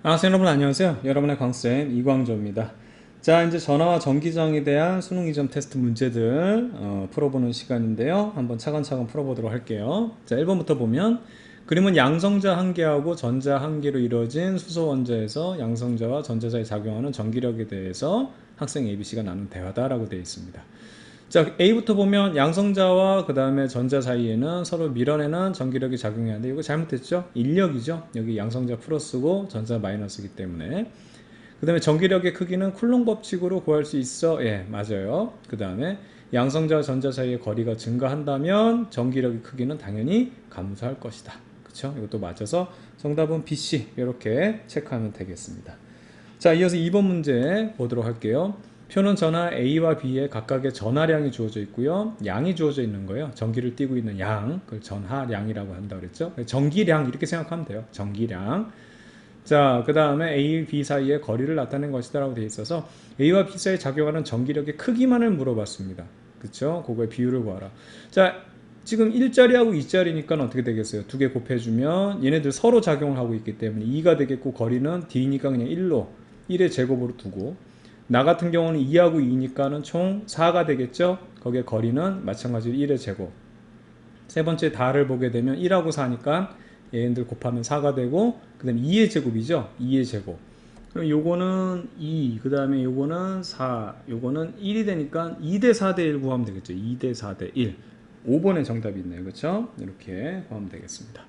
학생 여러분 안녕하세요. 여러분의 강쌤 이광조입니다. 자, 이제 전화와 전기장에 대한 수능 이점 테스트 문제들 풀어보는 시간인데요. 한번 차근차근 풀어보도록 할게요. 자, 1번부터 보면 그림은 양성자 한 개하고 전자 한 개로 이루어진 수소 원자에서 양성자와 전자자에 작용하는 전기력에 대해서 학생 ABC가 나눈 대화다라고 되어 있습니다. 자, A부터 보면 양성자와 그 다음에 전자 사이에는 서로 밀어내는 전기력이 작용해야 하는데 이거 잘못됐죠? 인력이죠. 여기 양성자 플러스고 전자 마이너스이기 때문에. 그 다음에 전기력의 크기는 쿨롱 법칙으로 구할 수 있어. 예, 맞아요. 그 다음에 양성자와 전자 사이의 거리가 증가한다면 전기력의 크기는 당연히 감소할 것이다. 그쵸? 이것도 맞아서 정답은 BC 이렇게 체크하면 되겠습니다. 자, 이어서 2번 문제 보도록 할게요. 표는 전하 A와 B에 각각의 전하량이 주어져 있고요. 양이 주어져 있는 거예요. 전기를 띠고 있는 양, 그걸 전하량이라고 한다고 그랬죠. 전기량 이렇게 생각하면 돼요. 전기량. 자, 그 다음에 A, B 사이의 거리를 나타낸 것이다 라고 되어 있어서 A와 B 사이에 작용하는 전기력의 크기만을 물어봤습니다. 그쵸? 그거의 비율을 구하라. 자, 지금 1짜리하고 2짜리니까 어떻게 되겠어요? 두 개 곱해주면 얘네들 서로 작용을 하고 있기 때문에 2가 되겠고 거리는 D니까 그냥 1로 1의 제곱으로 두고 나 같은 경우는 2하고 2니까는 총 4가 되겠죠? 거기에 거리는 마찬가지로 1의 제곱. 세 번째 다를 보게 되면 1하고 4니까 얘네들 곱하면 4가 되고 그 다음에 2의 제곱이죠? 2의 제곱. 그럼 요거는 2, 그 다음에 요거는 4, 요거는 1이 되니까 2대 4대 1 구하면 되겠죠? 2대 4대 1. 5번의 정답이 있네요. 그렇죠? 이렇게 구하면 되겠습니다.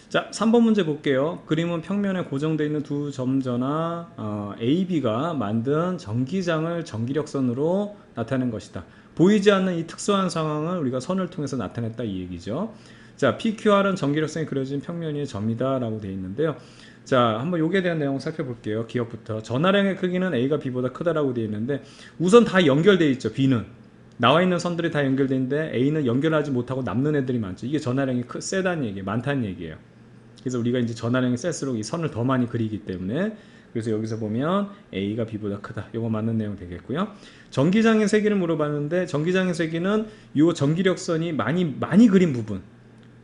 자, 3번 문제 볼게요. 그림은 평면에 고정되어 있는 두 점전화 A, B가 만든 전기장을 전기력선으로 나타낸 것이다. 보이지 않는 이 특수한 상황을 우리가 선을 통해서 나타냈다 이 얘기죠. 자, PQR은 전기력선이 그려진 평면 위의 점이다 라고 되어 있는데요. 자, 한번 요기에 대한 내용 살펴볼게요. 기억부터. 전하량의 크기는 A가 B보다 크다라고 되어 있는데 우선 다 연결되어 있죠. B는. 나와 있는 선들이 다 연결되어 있는데 A는 연결하지 못하고 남는 애들이 많죠. 이게 전하량이 세다는 얘기예요. 많다는 얘기예요. 그래서 우리가 이제 전하량이 셀수록 이 선을 더 많이 그리기 때문에 그래서 여기서 보면 A가 B보다 크다. 이거 맞는 내용 되겠고요. 전기장의 세기를 물어봤는데 전기장의 세기는 이 전기력선이 많이 그린 부분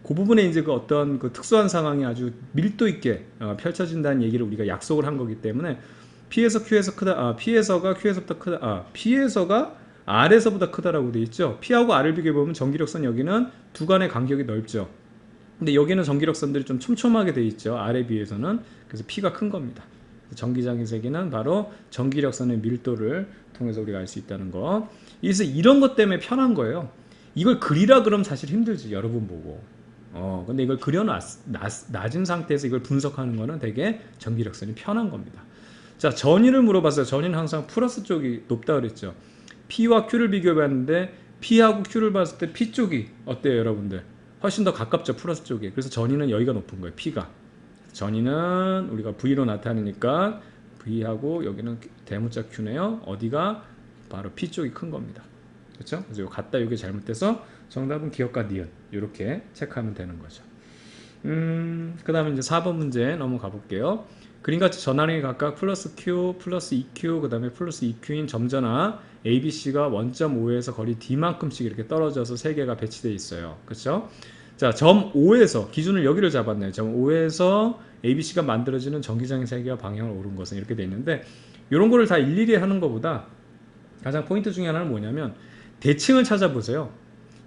그 부분에 이제 그 어떤 그 특수한 상황이 아주 밀도 있게 펼쳐진다는 얘기를 우리가 약속을 한 거기 때문에 P에서 Q에서 크다. P에서가 Q에서보다 크다. P에서가 R에서보다 크다라고 돼 있죠. P하고 R을 비교해 보면 전기력선 여기는 두 간의 간격이 넓죠. 근데 여기는 전기력선들이 좀 촘촘하게 돼 있죠. R에 비해서는. 그래서 P가 큰 겁니다. 전기장의 세기는 바로 전기력선의 밀도를 통해서 우리가 알 수 있다는 거. 그래서 이런 것 때문에 편한 거예요. 이걸 그리라 그러면 사실 힘들지. 여러분 보고. 근데 이걸 낮은 상태에서 이걸 분석하는 거는 되게 전기력선이 편한 겁니다. 자, 전위를 물어봤어요. 전위는 항상 플러스 쪽이 높다 그랬죠. P와 Q를 비교해봤는데 P하고 Q를 봤을 때 P 쪽이 어때요, 여러분들? 훨씬 더 가깝죠, 플러스 쪽에. 그래서 전위는 여기가 높은 거예요, P가. 전위는 우리가 V로 나타내니까 V하고 여기는 대문자 Q네요. 어디가? 바로 P 쪽이 큰 겁니다. 그렇죠? 그래서 이거 같다, 이게 잘못돼서 정답은 기억과 니은 이렇게 체크하면 되는 거죠. 그 다음에 이제 4번 문제 넘어가 볼게요. 그림같이 전하량이 각각 플러스 Q, 플러스 EQ, 그 다음에 플러스 EQ인 점전화 ABC가 원점 O에서 거리 D만큼씩 이렇게 떨어져서 3개가 배치되어 있어요. 그렇죠? 자, 점 O에서 기준을 여기를 잡았네요. 점 O에서 ABC가 만들어지는 전기장의 세기와 방향을 오른 것은 이렇게 되어 있는데 이런 거를 다 일일이 하는 것보다 가장 포인트 중에 하나는 뭐냐면 대칭을 찾아보세요.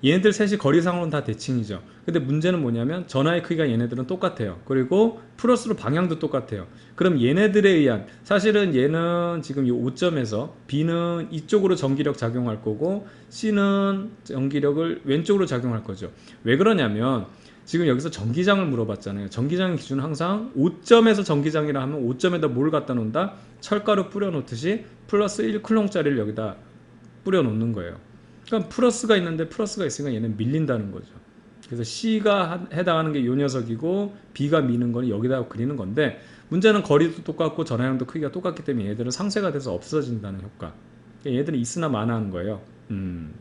얘네들 셋이 거리상으로는 다 대칭이죠. 근데 문제는 뭐냐면 전하의 크기가 얘네들은 똑같아요. 그리고 플러스로 방향도 똑같아요. 그럼 얘네들에 의한 사실은 얘는 지금 이 5점에서 B는 이쪽으로 전기력 작용할 거고 C는 전기력을 왼쪽으로 작용할 거죠. 왜 그러냐면 지금 여기서 전기장을 물어봤잖아요. 전기장의 기준은 항상 5점에서 전기장이라 하면 5점에다 뭘 갖다 놓는다? 철가루 뿌려 놓듯이 플러스 1쿨롱짜리를 여기다 뿌려 놓는 거예요. 그러니까 플러스가 있는데 플러스가 있으니까 얘는 밀린다는 거죠. 그래서 C가 해당하는 게 이 녀석이고 B가 미는 거는 여기다가 그리는 건데 문제는 거리도 똑같고 전하량도 크기가 똑같기 때문에 얘들은 상쇄가 돼서 없어진다는 효과. 그러니까 얘들은 있으나 마나한 거예요.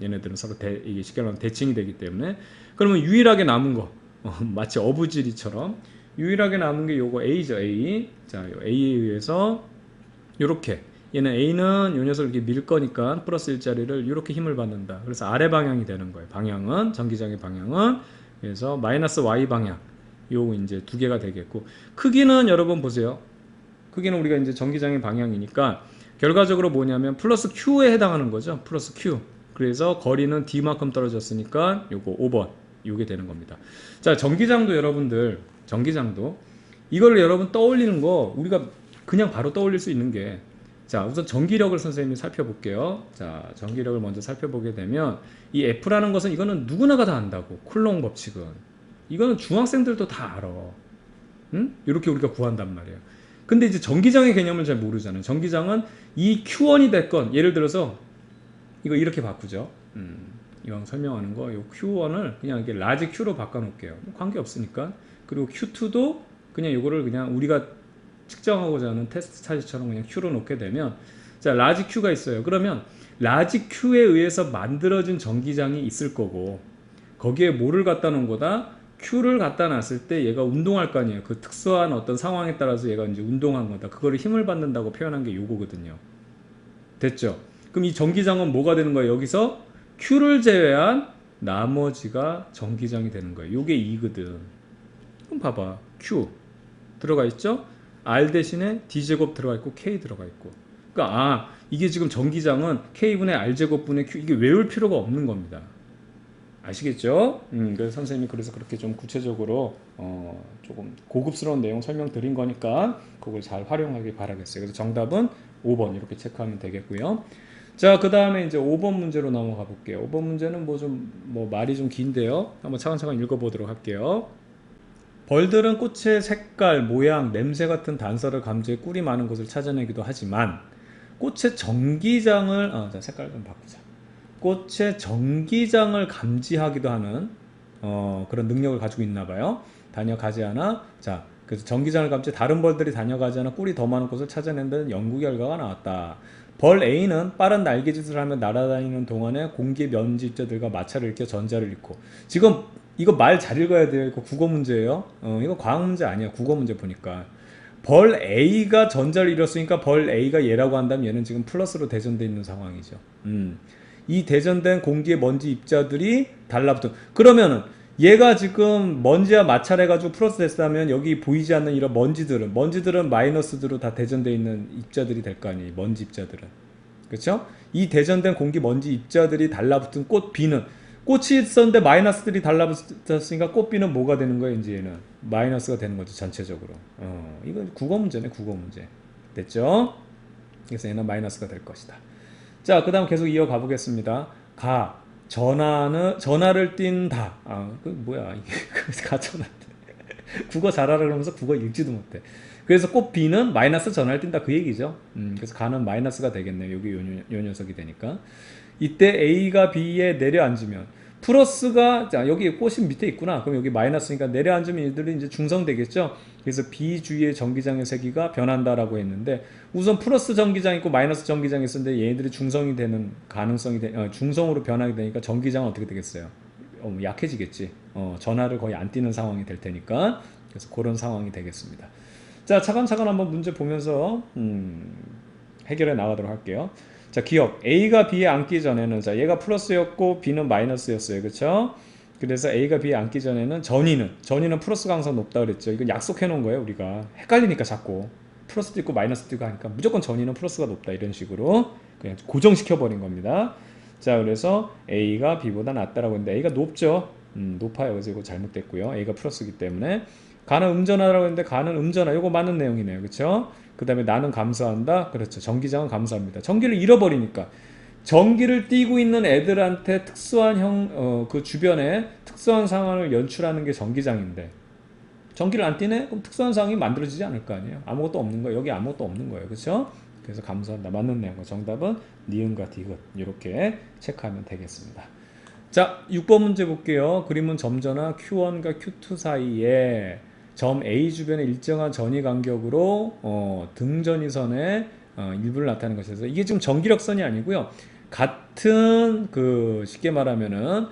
얘네들은 서로 이게 쉽게 말하면 대칭이 되기 때문에 그러면 유일하게 남은 거 마치 어부지리처럼 유일하게 남은 게 요거 A죠. A. 자, A에 의해서 요렇게 얘는 A는 요 녀석을 이렇게 밀 거니까 플러스 1짜리를 이렇게 힘을 받는다. 그래서 아래 방향이 되는 거예요. 방향은 전기장의 방향은 그래서 마이너스 Y 방향 요 이제 두 개가 되겠고 크기는 여러분 보세요. 크기는 우리가 이제 전기장의 방향이니까 결과적으로 뭐냐면 플러스 Q에 해당하는 거죠. 플러스 Q. 그래서 거리는 D만큼 떨어졌으니까 요거 5번 요게 되는 겁니다. 자, 전기장도 여러분들 전기장도 이걸 여러분 떠올리는 거 우리가 그냥 바로 떠올릴 수 있는 게, 자, 우선 전기력을 선생님이 살펴볼게요. 자, 전기력을 먼저 살펴보게 되면 이 F라는 것은 이거는 누구나가 다 안다고. 쿨롱 법칙은 이거는 중학생들도 다 알아. 응? 이렇게 우리가 구한단 말이에요. 근데 이제 전기장의 개념을 잘 모르잖아요. 전기장은 이 Q1이 됐건, 예를 들어서 이거 이렇게 바꾸죠. 이왕 설명하는 거, 이 Q1을 그냥 이게 라지 Q로 바꿔놓을게요. 관계 없으니까. 그리고 Q2도 그냥 이거를 그냥 우리가 측정하고자 하는 테스트 차지처럼 그냥 Q로 놓게 되면, 자, 라지 Q가 있어요. 그러면 라지 Q에 의해서 만들어진 전기장이 있을 거고, 거기에 뭐를 갖다 놓은 거다? Q를 갖다 놨을 때 얘가 운동할 거 아니에요. 그 특수한 어떤 상황에 따라서 얘가 이제 운동한 거다. 그거를 힘을 받는다고 표현한 게 요거거든요. 됐죠? 그럼 이 전기장은 뭐가 되는 거예요? 여기서 Q를 제외한 나머지가 전기장이 되는 거예요. 요게 2거든. 그럼 봐봐. Q 들어가 있죠? R 대신에 D제곱 들어가 있고 K 들어가 있고. 그러니까 이게 지금 전기장은 K분의 R제곱분의 Q, 이게 외울 필요가 없는 겁니다. 아시겠죠? 그래서 선생님이 그래서 그렇게 좀 구체적으로 조금 고급스러운 내용 설명드린 거니까 그걸 잘 활용하길 바라겠어요. 그래서 정답은 5번 이렇게 체크하면 되겠고요. 자, 그 다음에 이제 5번 문제로 넘어가 볼게요. 5번 문제는 말이 좀 긴데요. 한번 차근차근 읽어보도록 할게요. 벌들은 꽃의 색깔, 모양, 냄새 같은 단서를 감지해 꿀이 많은 곳을 찾아내기도 하지만 꽃의 전기장을 자, 색깔 좀 바꾸자. 꽃의 전기장을 감지하기도 하는 그런 능력을 가지고 있나 봐요. 다녀가지 않아. 자, 그래서 전기장을 감지 다른 벌들이 다녀가지 않아 꿀이 더 많은 곳을 찾아낸다는 연구 결과가 나왔다. 벌 A는 빠른 날개짓을 하며 날아다니는 동안에 공기 면지 입자들과 마찰을 일으켜 전자를 잃고. 지금 이거 말 잘 읽어야 돼요. 이거 국어 문제예요. 이거 과학 문제 아니야. 국어 문제 보니까. 벌 A가 전자를 잃었으니까 벌 A가 얘라고 한다면 얘는 지금 플러스로 대전되어 있는 상황이죠. 이 대전된 공기의 먼지 입자들이 달라붙은, 그러면은 얘가 지금 먼지와 마찰해가지고 플러스 됐다면 여기 보이지 않는 이런 먼지들은 마이너스로 다 대전되어 있는 입자들이 될 거 아니에요. 먼지 입자들은. 그렇죠? 이 대전된 공기 먼지 입자들이 달라붙은 꽃 B는, 꽃이 있었는데 마이너스들이 달라붙었으니까 꽃 B는 뭐가 되는 거예요? 이제 얘는 마이너스가 되는 거죠. 전체적으로. 이건 국어 문제네. 국어 문제. 됐죠? 그래서 얘는 마이너스가 될 것이다. 자, 그 다음 계속 이어가 보겠습니다. 전화를 띈다. 그 뭐야 이게. 전화. 국어 잘하라 그러면서 국어 읽지도 못해. 그래서 꽃 B는 마이너스 전화를 띈다 그 얘기죠. 그래서 가는 마이너스가 되겠네요. 여기 요 녀석이 되니까. 이때 A가 B에 내려앉으면 플러스가, 자, 여기 꽃이 밑에 있구나. 그럼 여기 마이너스니까 내려앉으면 얘들이 이제 중성되겠죠. 그래서 B 주위의 전기장의 세기가 변한다라고 했는데, 우선 플러스 전기장 있고 마이너스 전기장이 있었는데 얘네들이 중성이 되는 가능성이 중성으로 변하게 되니까 전기장은 어떻게 되겠어요? 약해지겠지. 전하를 거의 안 띄는 상황이 될 테니까. 그래서 그런 상황이 되겠습니다. 자, 차근차근 한번 문제 보면서 해결해 나가도록 할게요. 자, 기억. A가 B에 앉기 전에는, 자, 얘가 플러스였고 B는 마이너스였어요. 그렇죠? 그래서 A가 B에 앉기 전에는 전위는 플러스가 항상 높다 그랬죠. 이건 약속해 놓은 거예요. 우리가 헷갈리니까 자꾸 플러스도 있고 마이너스도 있고 하니까 무조건 전위는 플러스가 높다, 이런 식으로 그냥 고정시켜 버린 겁니다. 자, 그래서 A가 B보다 낫다라고 했는데 A가 높죠. 높아요. 그래서 이거 잘못됐고요. A가 플러스이기 때문에. 가는 음전하라고 했는데 가는 음전하, 이거 맞는 내용이네요. 그렇죠? 그 다음에 나는 감사한다. 그렇죠. 전기장은 감사합니다. 전기를 잃어버리니까. 전기를 띠고 있는 애들한테 특수한 그 주변에 특수한 상황을 연출하는 게 전기장인데, 전기를 안 띠네? 그럼 특수한 상황이 만들어지지 않을 거 아니에요. 아무것도 없는 거예요. 여기 아무것도 없는 거예요. 그렇죠? 그래서 감사한다. 맞는 내용. 정답은 니은과 디귿. 이렇게 체크하면 되겠습니다. 자, 6번 문제 볼게요. 그림은 점전화 Q1과 Q2 사이에 점 A 주변에 일정한 전위 간격으로 등전위선의 일부를 나타내는 것이어서, 이게 지금 전기력선이 아니고요. 같은 쉽게 말하면은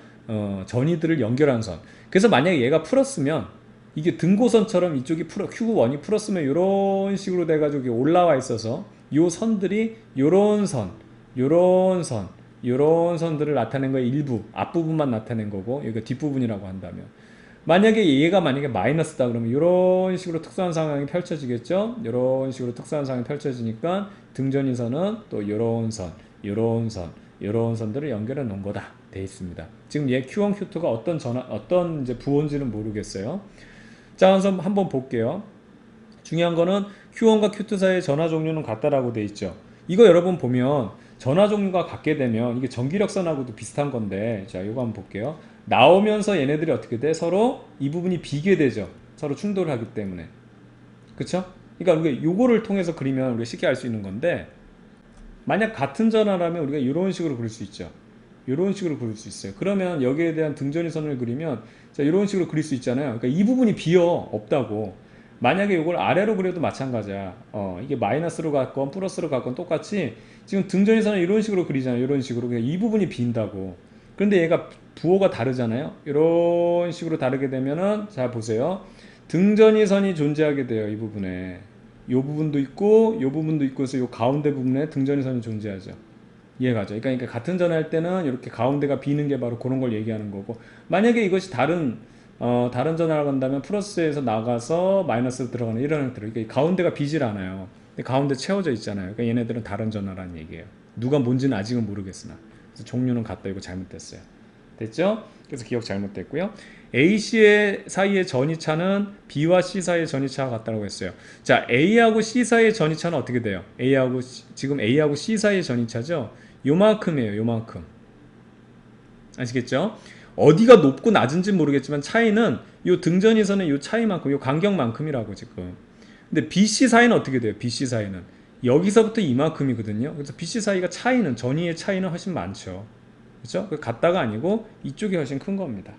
전위들을 연결한 선. 그래서 만약에 얘가 풀었으면 이게 등고선처럼 이쪽이 Q1이 풀었으면 이런 식으로 돼가지고 올라와 있어서 요 선들이 요런 선들을 나타낸 거의 일부, 앞부분만 나타낸 거고, 여기가 뒷부분이라고 한다면, 만약에 얘가 만약에 마이너스다 그러면 이런 식으로 특수한 상황이 펼쳐지겠죠. 이런 식으로 특수한 상황이 펼쳐지니까 등전이선은 또 이런 선, 이런 선, 이런 선들을 연결해 놓은 거다 돼 있습니다. 지금 얘 Q1, Q2가 어떤 이제 부호인지는 모르겠어요. 자, 그래서 한번 볼게요. 중요한 거는 Q1과 Q2 사이의 전화 종류는 같다라고 돼 있죠. 이거 여러분 보면 전화 종류가 같게 되면 이게 전기력선하고도 비슷한 건데, 자, 이거 한번 볼게요. 나오면서 얘네들이 어떻게 돼? 서로 이 부분이 비계되죠. 서로 충돌을 하기 때문에. 그쵸? 그러니까 우리가 요거를 통해서 그리면 우리가 쉽게 알 수 있는 건데, 만약 같은 전화라면 우리가 이런 식으로 그릴 수 있죠. 이런 식으로 그릴 수 있어요. 그러면 여기에 대한 등전이선을 그리면 자, 이런 식으로 그릴 수 있잖아요. 그러니까 이 부분이 비어 없다고. 만약에 이걸 아래로 그려도 마찬가지야. 이게 마이너스로 갔건 플러스로 갔건 똑같이 지금 등전이선을 이런 식으로 그리잖아요. 이런 식으로 그냥 이 부분이 빈다고. 그런데 얘가 부호가 다르잖아요. 이런 식으로 다르게 되면은 자 보세요. 등전이선이 존재하게 돼요. 이 부분에. 요 부분도 있고 요 부분도 있고 해서 요 가운데 부분에 등전이선이 존재하죠. 이해가죠? 그러니까 같은 전할 때는 이렇게 가운데가 비는 게 바로 그런 걸 얘기하는 거고, 만약에 이것이 다른 전화를 간다면 플러스에서 나가서 마이너스로 들어가는 이런 형태로, 그러니까 가운데가 비질 않아요. 근데 가운데 채워져 있잖아요. 그러니까 얘네들은 다른 전화라는 얘기예요. 누가 뭔지는 아직은 모르겠으나. 그래서 종류는 같다. 이거 잘못됐어요. 됐죠? 그래서 기억 잘못됐고요. A, C 사이의 전이차는 B와 C 사이의 전이차가 같다고 했어요. 자, A하고 C 사이의 전이차는 어떻게 돼요? 지금 A하고 C 사이의 전이차죠? 요만큼이에요. 요만큼. 아시겠죠? 어디가 높고 낮은지 모르겠지만 차이는 요 등전이선의 요 차이만큼, 요 간격만큼이라고 지금. 근데 BC 사이는 어떻게 돼요? BC 사이는 여기서부터 이만큼이거든요. 그래서 BC 사이가 전이의 차이는 훨씬 많죠. 그렇죠? 같다가 아니고 이쪽이 훨씬 큰 겁니다.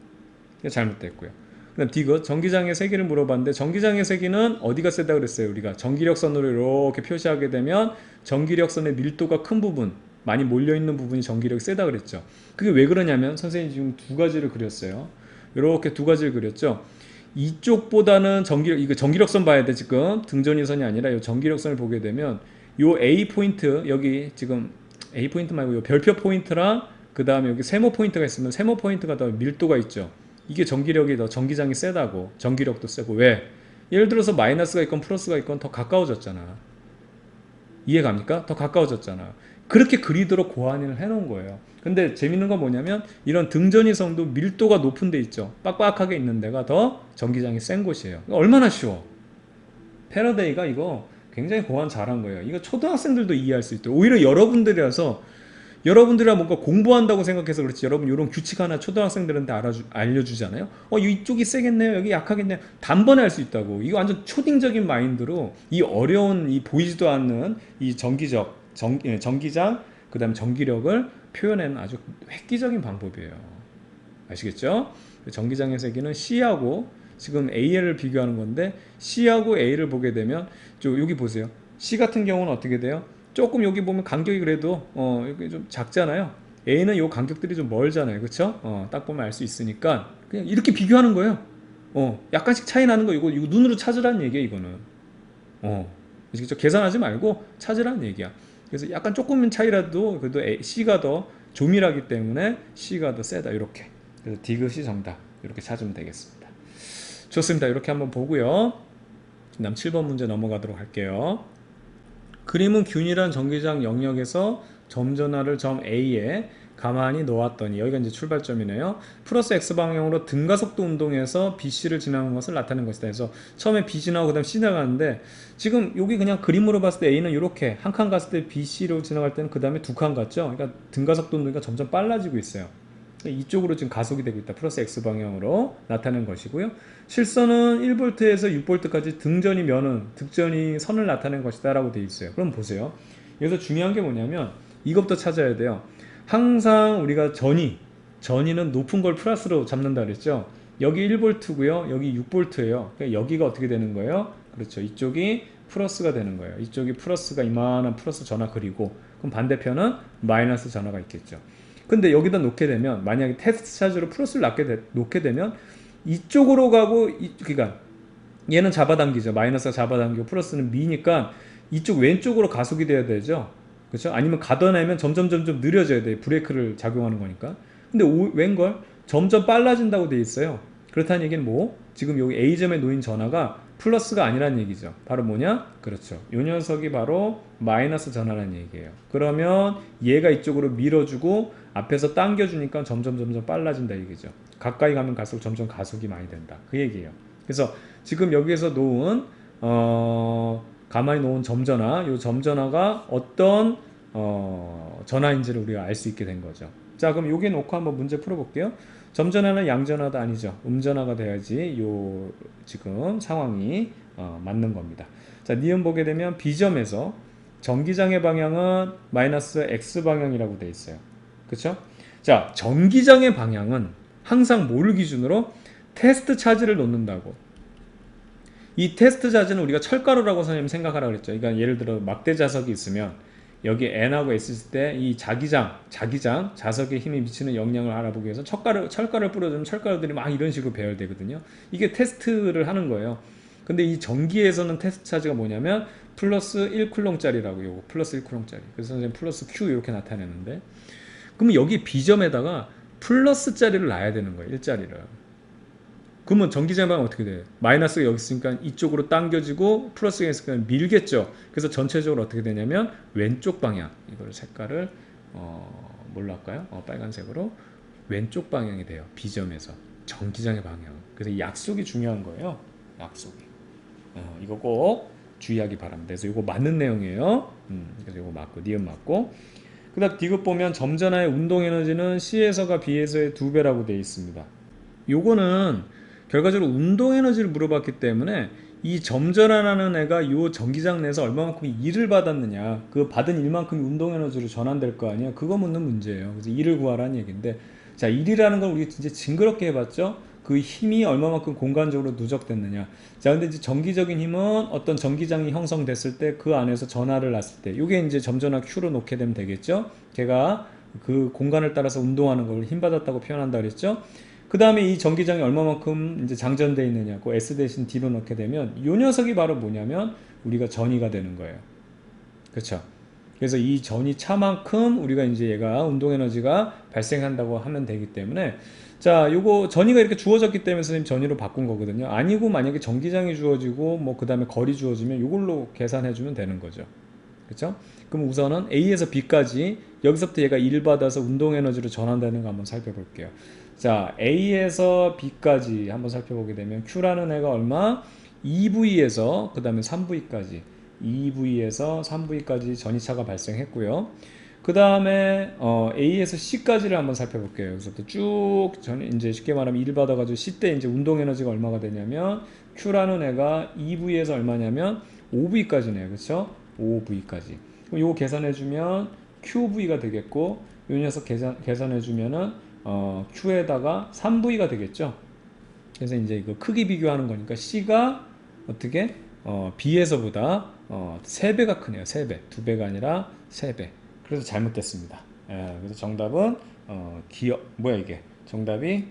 잘못됐고요. 그다음 D가 전기장의 세기를 물어봤는데, 전기장의 세기는 어디가 세다 그랬어요? 우리가 전기력선으로 이렇게 표시하게 되면 전기력선의 밀도가 큰 부분, 많이 몰려있는 부분이 전기력이 세다 그랬죠. 그게 왜 그러냐면 선생님이 지금 두 가지를 그렸어요. 이렇게 두 가지를 그렸죠. 이쪽보다는 이거 전기력선 봐야 돼. 지금 등전이선이 아니라 이 전기력선을 보게 되면 요 A 포인트, 여기 지금 A 포인트 말고 요 별표 포인트랑 그 다음에 여기 세모 포인트가 있으면 세모 포인트가 더 밀도가 있죠. 이게 전기력이 더 전기장이 세다고. 전기력도 세고. 왜? 예를 들어서 마이너스가 있건 플러스가 있건 더 가까워졌잖아. 이해갑니까? 더 가까워졌잖아. 그렇게 그리도록 고안을 해놓은 거예요. 근데 재밌는 건 뭐냐면 이런 등전이성도 밀도가 높은 데 있죠. 빡빡하게 있는 데가 더 전기장이 센 곳이에요. 얼마나 쉬워. 패러데이가 이거 굉장히 고안 잘한 거예요. 이거 초등학생들도 이해할 수 있도록. 오히려 여러분들이랑 뭔가 공부한다고 생각해서 그렇지, 여러분 이런 규칙 하나 초등학생들한테 알려주잖아요. 이쪽이 세겠네요, 여기 약하겠네요. 단번에 할 수 있다고. 이거 완전 초딩적인 마인드로 이 어려운, 이 보이지도 않는 이 전기장, 그 다음에 전기력을 표현하는 아주 획기적인 방법이에요. 아시겠죠? 전기장의 세기는 C하고 지금 AL을 비교하는 건데, C하고 A를 보게 되면 여기 보세요. C 같은 경우는 어떻게 돼요? 조금 여기 보면 간격이 그래도 여기 좀 작잖아요. A는 요 간격들이 좀 멀잖아요. 그쵸? 딱 보면 알 수 있으니까 그냥 이렇게 비교하는 거예요. 약간씩 차이 나는 거, 이거 눈으로 찾으라는 얘기야, 이거는. 아시겠죠? 계산하지 말고 찾으라는 얘기야. 그래서 약간 조금은 차이라도 그래도 C가 더 조밀하기 때문에 C가 더 세다. 이렇게. 그래서 D것이 정답. 이렇게 찾으면 되겠습니다. 좋습니다. 이렇게 한번 보고요. 다음 7번 문제 넘어가도록 할게요. 그림은 균일한 전기장 영역에서 점전화를 점 A에 가만히 놓았더니, 여기가 이제 출발점이네요. 플러스 X방향으로 등가속도 운동에서 BC를 지나는 것을 나타낸 것이다. 그래서 처음에 B 지나고 그 다음 C 지나가는데, 지금 여기 그냥 그림으로 봤을 때 A는 이렇게 한 칸 갔을 때 BC로 지나갈 때는 그 다음에 두 칸 갔죠. 그러니까 등가속도 운동이 점점 빨라지고 있어요. 이쪽으로 지금 가속이 되고 있다. 플러스 X방향으로 나타낸 것이고요. 실선은 1V에서 6V까지 등전이 면은, 득전이 선을 나타낸 것이다 라고 되어 있어요. 그럼 보세요. 여기서 중요한 게 뭐냐면 이것부터 찾아야 돼요. 항상 우리가 전위는 높은 걸 플러스로 잡는다 그랬죠. 여기 1V고요. 여기 6V예요. 그러니까 여기가 어떻게 되는 거예요? 그렇죠. 이쪽이 플러스가 되는 거예요. 이쪽이 플러스가 이만한 플러스 전화 그리고, 그럼 반대편은 마이너스 전화가 있겠죠. 근데 여기다 놓게 되면, 만약에 테스트 차지로 플러스를 놓게 되면 이쪽으로 가고, 그러니까 얘는 잡아당기죠. 마이너스가 잡아당기고 플러스는 미니까 이쪽 왼쪽으로 가속이 돼야 되죠. 그렇죠? 아니면 걷어내면 점점 느려져야 돼요. 브레이크를 작용하는 거니까. 근데 웬걸 점점 빨라진다고 돼 있어요. 그렇다는 얘기는 뭐? 지금 여기 A점에 놓인 전하가 플러스가 아니란 얘기죠. 바로 뭐냐? 그렇죠. 이 녀석이 바로 마이너스 전하라는 얘기예요. 그러면 얘가 이쪽으로 밀어주고 앞에서 당겨주니까 점점 빨라진다 얘기죠. 가까이 가면 갈수록 점점 가속이 많이 된다. 그 얘기예요. 그래서 지금 여기에서 놓은 가만히 놓은 점전화, 이 점전화가 어떤 전화인지를 우리가 알 수 있게 된 거죠. 자, 그럼 여기 놓고 한번 문제 풀어볼게요. 점전화는 양전화도 아니죠. 음전화가 돼야지 요 지금 상황이 맞는 겁니다. 자, 니은 보게 되면 B점에서 전기장의 방향은 마이너스 X 방향이라고 돼 있어요. 그쵸? 자, 전기장의 방향은 항상 뭐를 기준으로? 테스트 차지를 놓는다고. 이 테스트 차지는 우리가 철가루라고 선생님 생각하라 그랬죠. 그러니까 예를 들어 막대 자석이 있으면 여기 N하고 S 있을 때 이 자기장, 자석에 힘이 미치는 영향을 알아보기 위해서 철가루를 뿌려주면 철가루들이 막 이런 식으로 배열되거든요. 이게 테스트를 하는 거예요. 근데 이 전기에서는 테스트 차지가 뭐냐면 플러스 1쿨롱짜리라고, 요거 플러스 1쿨롱짜리. 그래서 선생님 플러스 Q 이렇게 나타내는데, 그러면 여기 B점에다가 플러스짜리를 놔야 되는 거예요. 1짜리를. 그러면 전기장의 방향은 어떻게 돼요? 마이너스가 여기 있으니까 이쪽으로 당겨지고 플러스가 있으니까 밀겠죠. 그래서 전체적으로 어떻게 되냐면 왼쪽 방향, 이걸 색깔을 뭘로 할까요? 빨간색으로 왼쪽 방향이 돼요. B점에서 전기장의 방향. 그래서 이 약속이 중요한 거예요. 약속이. 이거 꼭 주의하기 바랍니다. 그래서 이거 맞는 내용이에요. 그래서 이거 맞고 니은 맞고. 그다음 디귿 보면 점전화의 운동 에너지는 C에서가 B에서의 2배라고 되어 있습니다. 요거는 결과적으로 운동 에너지를 물어봤기 때문에 이 점전화라는 애가 요 전기장 내에서 얼마만큼 일을 받았느냐, 그 받은 일만큼 운동 에너지로 전환될 거 아니야. 그거 묻는 문제예요. 그래서 일을 구하라는 얘기인데, 자, 일이라는 건 우리 진짜 징그럽게 해봤죠. 그 힘이 얼마만큼 공간적으로 누적됐느냐. 자, 근데 이제 전기적인 힘은 어떤 전기장이 형성됐을 때 그 안에서 전하를 놨을 때, 요게 이제 점전화 Q로 놓게 되면 되겠죠. 걔가 그 공간을 따라서 운동하는 걸 힘 받았다고 표현한다 그랬죠. 그 다음에 이 전기장이 얼마만큼 이제 장전되어 있느냐, 그 S 대신 D로 넣게 되면 이 녀석이 바로 뭐냐면 우리가 전이가 되는 거예요. 그렇죠? 그래서 이 전이 차만큼 우리가 이제 얘가 운동 에너지가 발생한다고 하면 되기 때문에, 자, 요거 전이가 이렇게 주어졌기 때문에 선생님 전이로 바꾼 거거든요. 아니고 만약에 전기장이 주어지고 뭐 그 다음에 거리 주어지면 요걸로 계산해 주면 되는 거죠. 그렇죠? 그럼 우선은 A에서 B까지 여기서부터 얘가 1 받아서 운동 에너지로 전환되는 거 한번 살펴볼게요. 자, A에서 B까지 한번 살펴보게 되면 Q라는 애가 얼마? 2V에서 그 다음에 3V까지, 2V에서 3V까지 전이차가 발생했고요. 그 다음에 A에서 C까지를 한번 살펴볼게요. 여기서부터 쭉 이제 쉽게 말하면 1 받아가지고 C 때 이제 운동 에너지가 얼마가 되냐면 Q라는 애가 2V에서 얼마냐면 5V까지네요. 그렇죠? 5V까지. 그럼 요거 계산해주면 QV가 되겠고, 요 녀석 계산해주면은 Q에다가 3V가 되겠죠. 그래서 이제 이거 크기 비교하는 거니까 C가 어떻게 B에서보다 3배가 크네요. 3배. 2배가 아니라 3배. 그래서 잘못됐습니다. 그래서 정답은 뭐야 이게? 정답이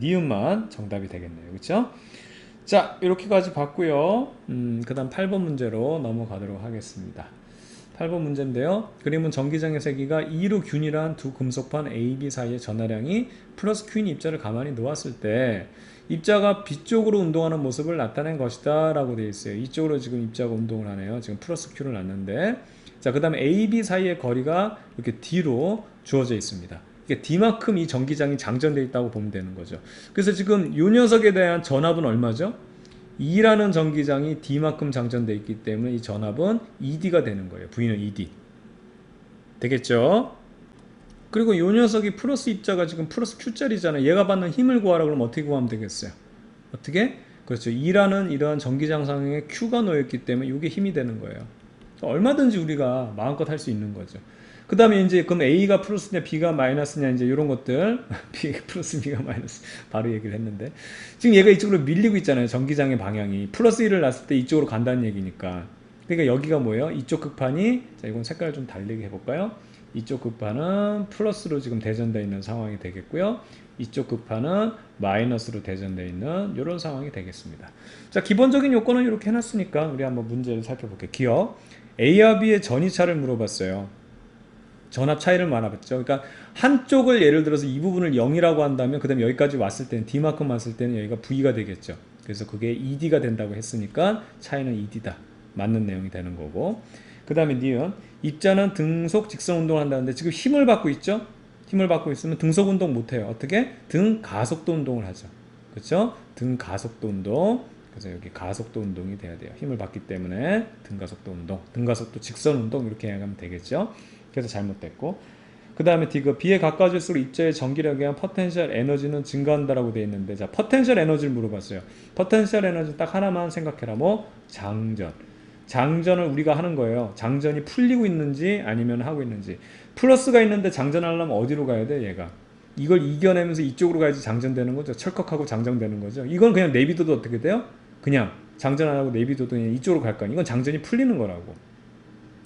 니은만 정답이 되겠네요. 그렇죠? 자, 이렇게까지 봤고요. 그 다음 8번 문제로 넘어가도록 하겠습니다. 8번 문제인데요. 그림은 전기장의 세기가 2로 균일한 두 금속판 A, B 사이의 전하량이 플러스 Q인 입자를 가만히 놓았을 때 입자가 B 쪽으로 운동하는 모습을 나타낸 것이다 라고 되어 있어요. 이쪽으로 지금 입자가 운동을 하네요. 지금 플러스 Q를 놨는데, 자, 그 다음에 A, B 사이의 거리가 이렇게 D로 주어져 있습니다. 이게 D만큼 이 전기장이 장전되어 있다고 보면 되는 거죠. 그래서 지금 이 녀석에 대한 전압은 얼마죠? 2라는 전기장이 D만큼 장전되어 있기 때문에 이 전압은 ED가 되는 거예요. V는 ED. 되겠죠? 그리고 이 녀석이 플러스 입자가 지금 플러스 Q짜리잖아요. 얘가 받는 힘을 구하라 그러면 어떻게 구하면 되겠어요? 어떻게? 그렇죠. 2라는 이러한 전기장 상에 Q가 놓여있기 때문에 이게 힘이 되는 거예요. 얼마든지 우리가 마음껏 할 수 있는 거죠. 그 다음에 이제 그럼 A가 플러스냐 B가 마이너스냐 이제 이런 것들 B가 플러스 B가 마이너스 바로 얘기를 했는데, 지금 얘가 이쪽으로 밀리고 있잖아요. 전기장의 방향이 플러스 1을 놨을 때 이쪽으로 간다는 얘기니까. 그러니까 여기가 뭐예요? 이쪽 극판이, 자, 이건 색깔을 좀 다르게 해볼까요? 이쪽 극판은 플러스로 지금 대전되어 있는 상황이 되겠고요. 이쪽 극판은 마이너스로 대전되어 있는 이런 상황이 되겠습니다. 자, 기본적인 요건은 이렇게 해놨으니까 우리 한번 문제를 살펴볼게요. 기억, A와 B의 전이차를 물어봤어요. 전압 차이를 말하겠죠. 그러니까 한쪽을 예를 들어서 이 부분을 0이라고 한다면 그 다음에 여기까지 왔을 때는 D만큼 왔을 때는 여기가 V가 되겠죠. 그래서 그게 ED가 된다고 했으니까 차이는 ED다. 맞는 내용이 되는 거고. 그 다음에 니은 입자는 등속 직선 운동을 한다는데 지금 힘을 받고 있죠. 힘을 받고 있으면 등속 운동 못해요. 어떻게? 등 가속도 운동을 하죠. 그렇죠? 등 가속도 운동. 그래서 여기 가속도 운동이 돼야 돼요. 힘을 받기 때문에 등 가속도 운동, 등 가속도 직선 운동 이렇게 해가면 되겠죠. 그래서 잘못됐고. 그 다음에 디귿 B에 가까워질수록 입자의 전기력에 의한 포텐셜 에너지는 증가한다라고 되어 있는데, 자, 포텐셜 에너지를 물어봤어요. 포텐셜 에너지 딱 하나만 생각해라. 뭐? 장전. 장전을 우리가 하는 거예요. 장전이 풀리고 있는지 아니면 하고 있는지. 플러스가 있는데 장전하려면 어디로 가야 돼? 얘가. 이걸 이겨내면서 이쪽으로 가야지 장전되는 거죠. 철컥하고 장전되는 거죠. 이건 그냥 내비둬도 어떻게 돼요? 그냥 장전 안 하고 내비둬도 그냥 이쪽으로 갈 거 아니에요. 이건 장전이 풀리는 거라고.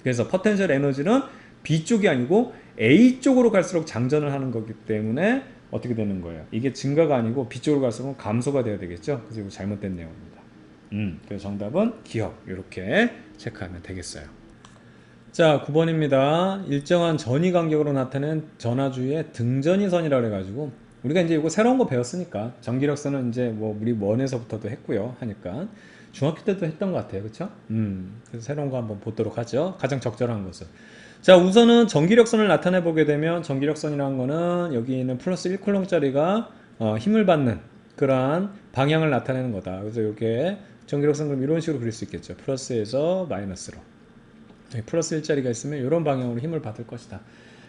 그래서 포텐셜 에너지는 B 쪽이 아니고 A 쪽으로 갈수록 장전을 하는 거기 때문에 어떻게 되는 거예요? 이게 증가가 아니고 B 쪽으로 갈수록 감소가 돼야 되겠죠. 그래서 이거 잘못된 내용입니다. 그래서 정답은 기억 이렇게 체크하면 되겠어요. 자, 9번입니다. 일정한 전위 간격으로 나타낸 전하주의 등전위선이라고 해가지고 우리가 이제 이거 새로운 거 배웠으니까 전기력선은 이제 뭐 우리 원에서부터도 했고요 하니까 중학교 때도 했던 것 같아요. 그쵸? 그래서 새로운 거 한번 보도록 하죠. 가장 적절한 것을. 자, 우선은 전기력선을 나타내 보게 되면 전기력선이라는 거는 여기 있는 플러스 1쿨롱짜리가 힘을 받는 그러한 방향을 나타내는 거다. 그래서 이렇게 전기력선 그럼 이런 식으로 그릴 수 있겠죠. 플러스에서 마이너스로. 플러스 1짜리가 있으면 이런 방향으로 힘을 받을 것이다.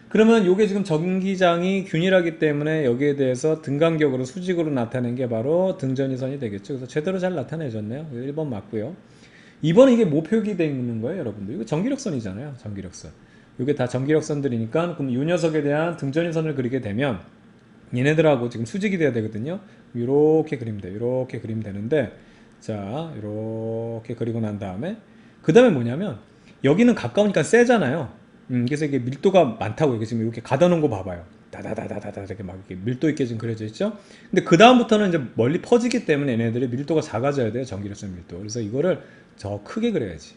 그러면 이게 지금 전기장이 균일하기 때문에 여기에 대해서 등간격으로 수직으로 나타낸 게 바로 등전위선이 되겠죠. 그래서 제대로 잘 나타내줬네요. 1번 맞고요. 2번은 이게 뭐 표기되어 있는 거예요, 여러분들? 이거 전기력선이잖아요. 전기력선. 이게 다 전기력선들이니까 그럼 이 녀석에 대한 등전위선을 그리게 되면 얘네들하고 지금 수직이 돼야 되거든요. 이렇게 그리면 돼요. 이렇게 그리면 되는데 자, 이렇게 그리고 난 다음에 그 다음에 뭐냐면 여기는 가까우니까 세잖아요. 그래서 이게 밀도가 많다고 이게 지금 이렇게 가다 놓은 거 봐봐요. 다다다다다다 이렇게 막 이렇게 밀도 있게 지금 그려져 있죠. 근데 그 다음부터는 이제 멀리 퍼지기 때문에 얘네들이 밀도가 작아져야 돼요. 전기력선 밀도. 그래서 이거를 더 크게 그려야지.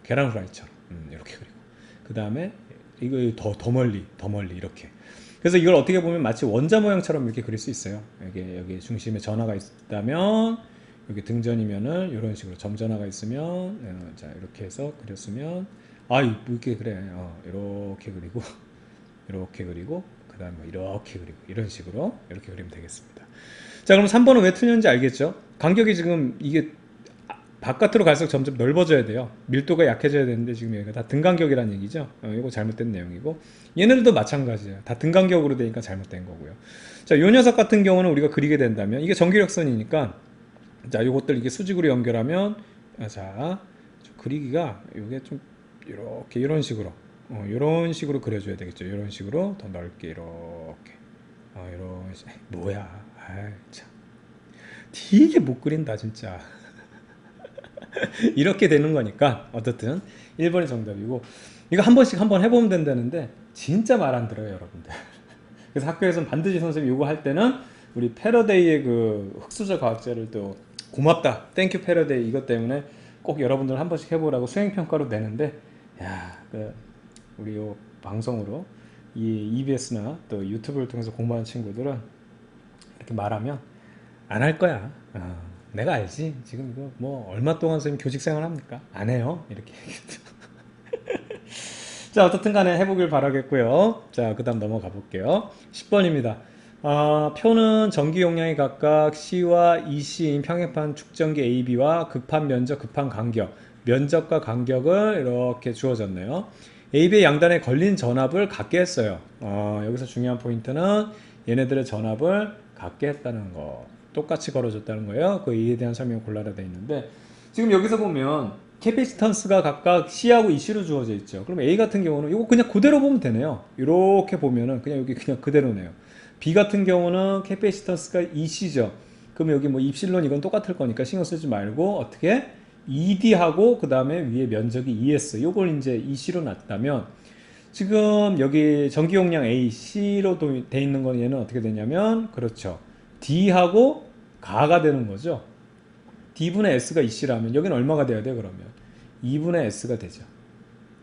계란 후라이처럼 이렇게 그리고 그 다음에 이거 더 멀리 이렇게. 그래서 이걸 어떻게 보면 마치 원자 모양처럼 이렇게 그릴 수 있어요. 여기 중심에 전하가 있다면 여기 등전이면은 이런 식으로 점전하가 있으면 자 이렇게 해서 그렸으면 이렇게 그래 이렇게 그리고 이렇게 그리고 그 다음에 이렇게 그리고 이런 식으로 이렇게 그리면 되겠습니다. 자, 그럼 3번은 왜 틀렸는지 알겠죠? 간격이 지금 이게 바깥으로 갈수록 점점 넓어져야 돼요. 밀도가 약해져야 되는데 지금 여기가 다 등간격이라는 얘기죠. 이거 잘못된 내용이고 얘네들도 마찬가지예요. 다 등간격으로 되니까 잘못된 거고요. 자, 요 녀석 같은 경우는 우리가 그리게 된다면 이게 전기력선이니까 자, 요것들 이게 수직으로 연결하면 자, 그리기가 요게 좀 이렇게 이런 식으로 이런 식으로 그려줘야 되겠죠. 이런 식으로 더 넓게 이렇게 이런 뭐야, 참 되게 못 그린다 진짜. 이렇게 되는 거니까 어떻든 1번이 정답이고 이거 한 번씩 한번 해보면 된다는데 진짜 말 안 들어요, 여러분들. 그래서 학교에서는 반드시 선생님이 이거 할 때는 우리 패러데이의 그 흑수저 과학자를 또 고맙다, 땡큐 패러데이 이것 때문에 꼭 여러분들 한 번씩 해보라고 수행평가로 내는데 우리 요 방송으로 이 EBS나 또 유튜브를 통해서 공부하는 친구들은 이렇게 말하면 안 할 거야. 내가 알지. 지금 이거 뭐 얼마 동안 선생님 교직 생활 합니까? 안 해요. 이렇게 얘기했죠. 자, 어떻든 간에 해보길 바라겠고요. 자, 그 다음 넘어가 볼게요. 10번입니다. 표는 전기 용량이 각각 C와 EC인 평행판 축전기 AB와 극판 면적, 극판 간격, 면적과 간격을 이렇게 주어졌네요. AB의 양단에 걸린 전압을 같게 했어요. 여기서 중요한 포인트는 얘네들의 전압을 같게 했다는 거. 똑같이 걸어줬다는 거예요. 그 이에 대한 설명을 골라라 되어 있는데 지금 여기서 보면 캐피시턴스가 각각 C하고 EC로 주어져 있죠. 그럼 A 같은 경우는 이거 그냥 그대로 보면 되네요. 이렇게 보면은 그냥 여기 그냥 그대로네요. B 같은 경우는 캐피시턴스가 EC죠. 그럼 여기 뭐 입실론 이건 똑같을 거니까 신경 쓰지 말고 어떻게 ED하고 그 다음에 위에 면적이 ES 요걸 이제 EC로 놨다면 지금 여기 전기 용량 AC로 돼 있는 건 얘는 어떻게 되냐면 그렇죠. D하고 가가 되는 거죠. D분의 S가 EC라면 여기는 얼마가 돼야 돼요? 그러면 2분의 S가 되죠.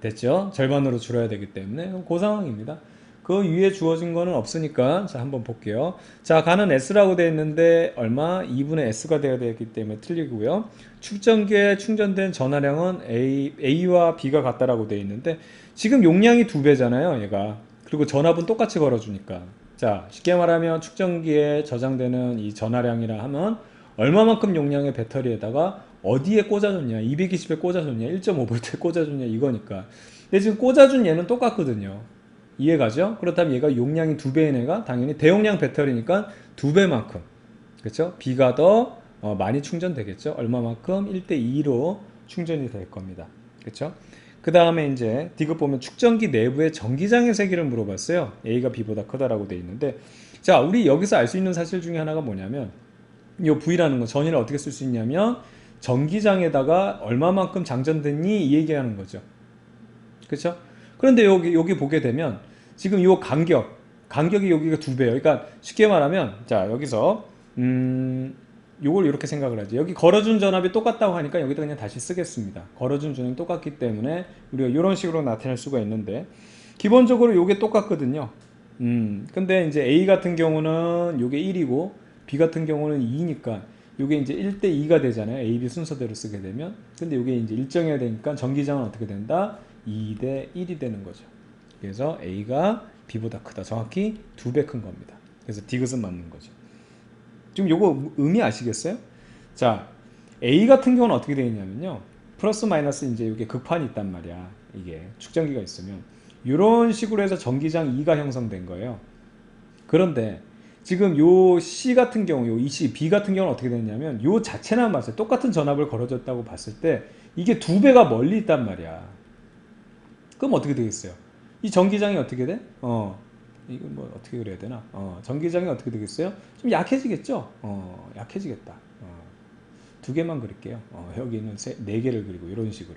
됐죠? 절반으로 줄여야 되기 때문에 그 상황입니다. 그 위에 주어진 거는 없으니까 자 한번 볼게요. 자 가는 S라고 되어 있는데 얼마? 2분의 S가 되어야 되기 때문에 틀리고요. 축전기에 충전된 전화량은 A와 B가 같다라고 되어 있는데 지금 용량이 2배잖아요 얘가. 그리고 전압은 똑같이 걸어주니까 자 쉽게 말하면 축전기에 저장되는 이 전화량이라 하면 얼마만큼 용량의 배터리에다가 어디에 꽂아줬냐 220에 꽂아줬냐 1.5V에 꽂아줬냐 이거니까. 근데 지금 꽂아준 얘는 똑같거든요. 이해가죠? 그렇다면 얘가 용량이 2배인 애가 당연히 대용량 배터리니까 2배만큼 그렇죠? B가 더 많이 충전되겠죠? 얼마만큼? 1대2로 충전이 될 겁니다. 그렇죠? 그 다음에 이제 디귿 보면 축전기 내부의 전기장의 세기를 물어봤어요. A가 B보다 크다라고 돼 있는데 자 우리 여기서 알 수 있는 사실 중에 하나가 뭐냐면 이 V라는 거 전위를 어떻게 쓸 수 있냐면 전기장에다가 얼마만큼 장전됐니 이 얘기하는 거죠. 그렇죠? 그런데 여기 보게 되면 지금 이 간격이 여기가 2배예요. 그러니까 쉽게 말하면 자 여기서 요걸 이렇게 생각을 하죠. 여기 걸어준 전압이 똑같다고 하니까 여기다 그냥 다시 쓰겠습니다. 걸어준 전압이 똑같기 때문에 우리가 이런 식으로 나타낼 수가 있는데 기본적으로 요게 똑같거든요. 근데 이제 A 같은 경우는 요게 1이고 B 같은 경우는 2니까 요게 이제 1대2가 되잖아요. A, B 순서대로 쓰게 되면. 근데 요게 이제 일정해야 되니까 전기장은 어떻게 된다? 2대1이 되는 거죠. 그래서 A가 B보다 크다. 정확히 2배 큰 겁니다. 그래서 디귿은 맞는 거죠. 지금 요거 의미 아시겠어요? 자, A 같은 경우는 어떻게 되어 있냐면요. 플러스 마이너스 이제 이게 극판이 있단 말이야. 이게 축전기가 있으면. 이런 식으로 해서 전기장 2가 형성된 거예요. 그런데 지금 요 C 같은 경우, 요 EC, B 같은 경우는 어떻게 되냐면 요 자체나 봤을 때 똑같은 전압을 걸어줬다고 봤을 때 이게 2배가 멀리 있단 말이야. 그럼 어떻게 되겠어요? 이 전기장이 어떻게 돼? 이거 뭐 어떻게 그래야 되나? 전기장이 어떻게 되겠어요? 좀 약해지겠죠? 약해지겠다. 2개만 그릴게요. 여기는 4개를 그리고 이런 식으로.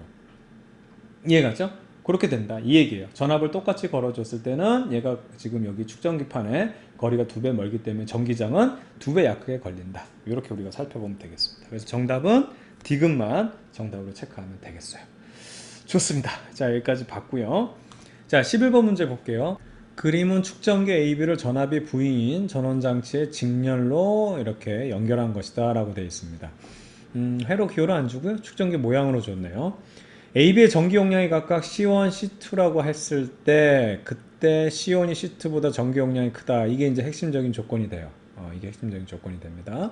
이해가죠? 그렇게 된다. 이 얘기예요. 전압을 똑같이 걸어줬을 때는 얘가 지금 여기 축전기판에 거리가 2배 멀기 때문에 전기장은 2배 약하게 걸린다. 이렇게 우리가 살펴보면 되겠습니다. 그래서 정답은 디귿만 정답으로 체크하면 되겠어요. 좋습니다. 자 여기까지 봤고요. 자 11번 문제 볼게요. 그림은 축전기 AB를 전압이 V인 전원장치의 직렬로 이렇게 연결한 것이다 라고 되어 있습니다. 회로 기호를 안 주고요. 축전기 모양으로 줬네요. AB의 전기 용량이 각각 C1, C2라고 했을 때 그때 C1이 C2보다 전기 용량이 크다. 이게 이제 핵심적인 조건이 돼요. 이게 핵심적인 조건이 됩니다.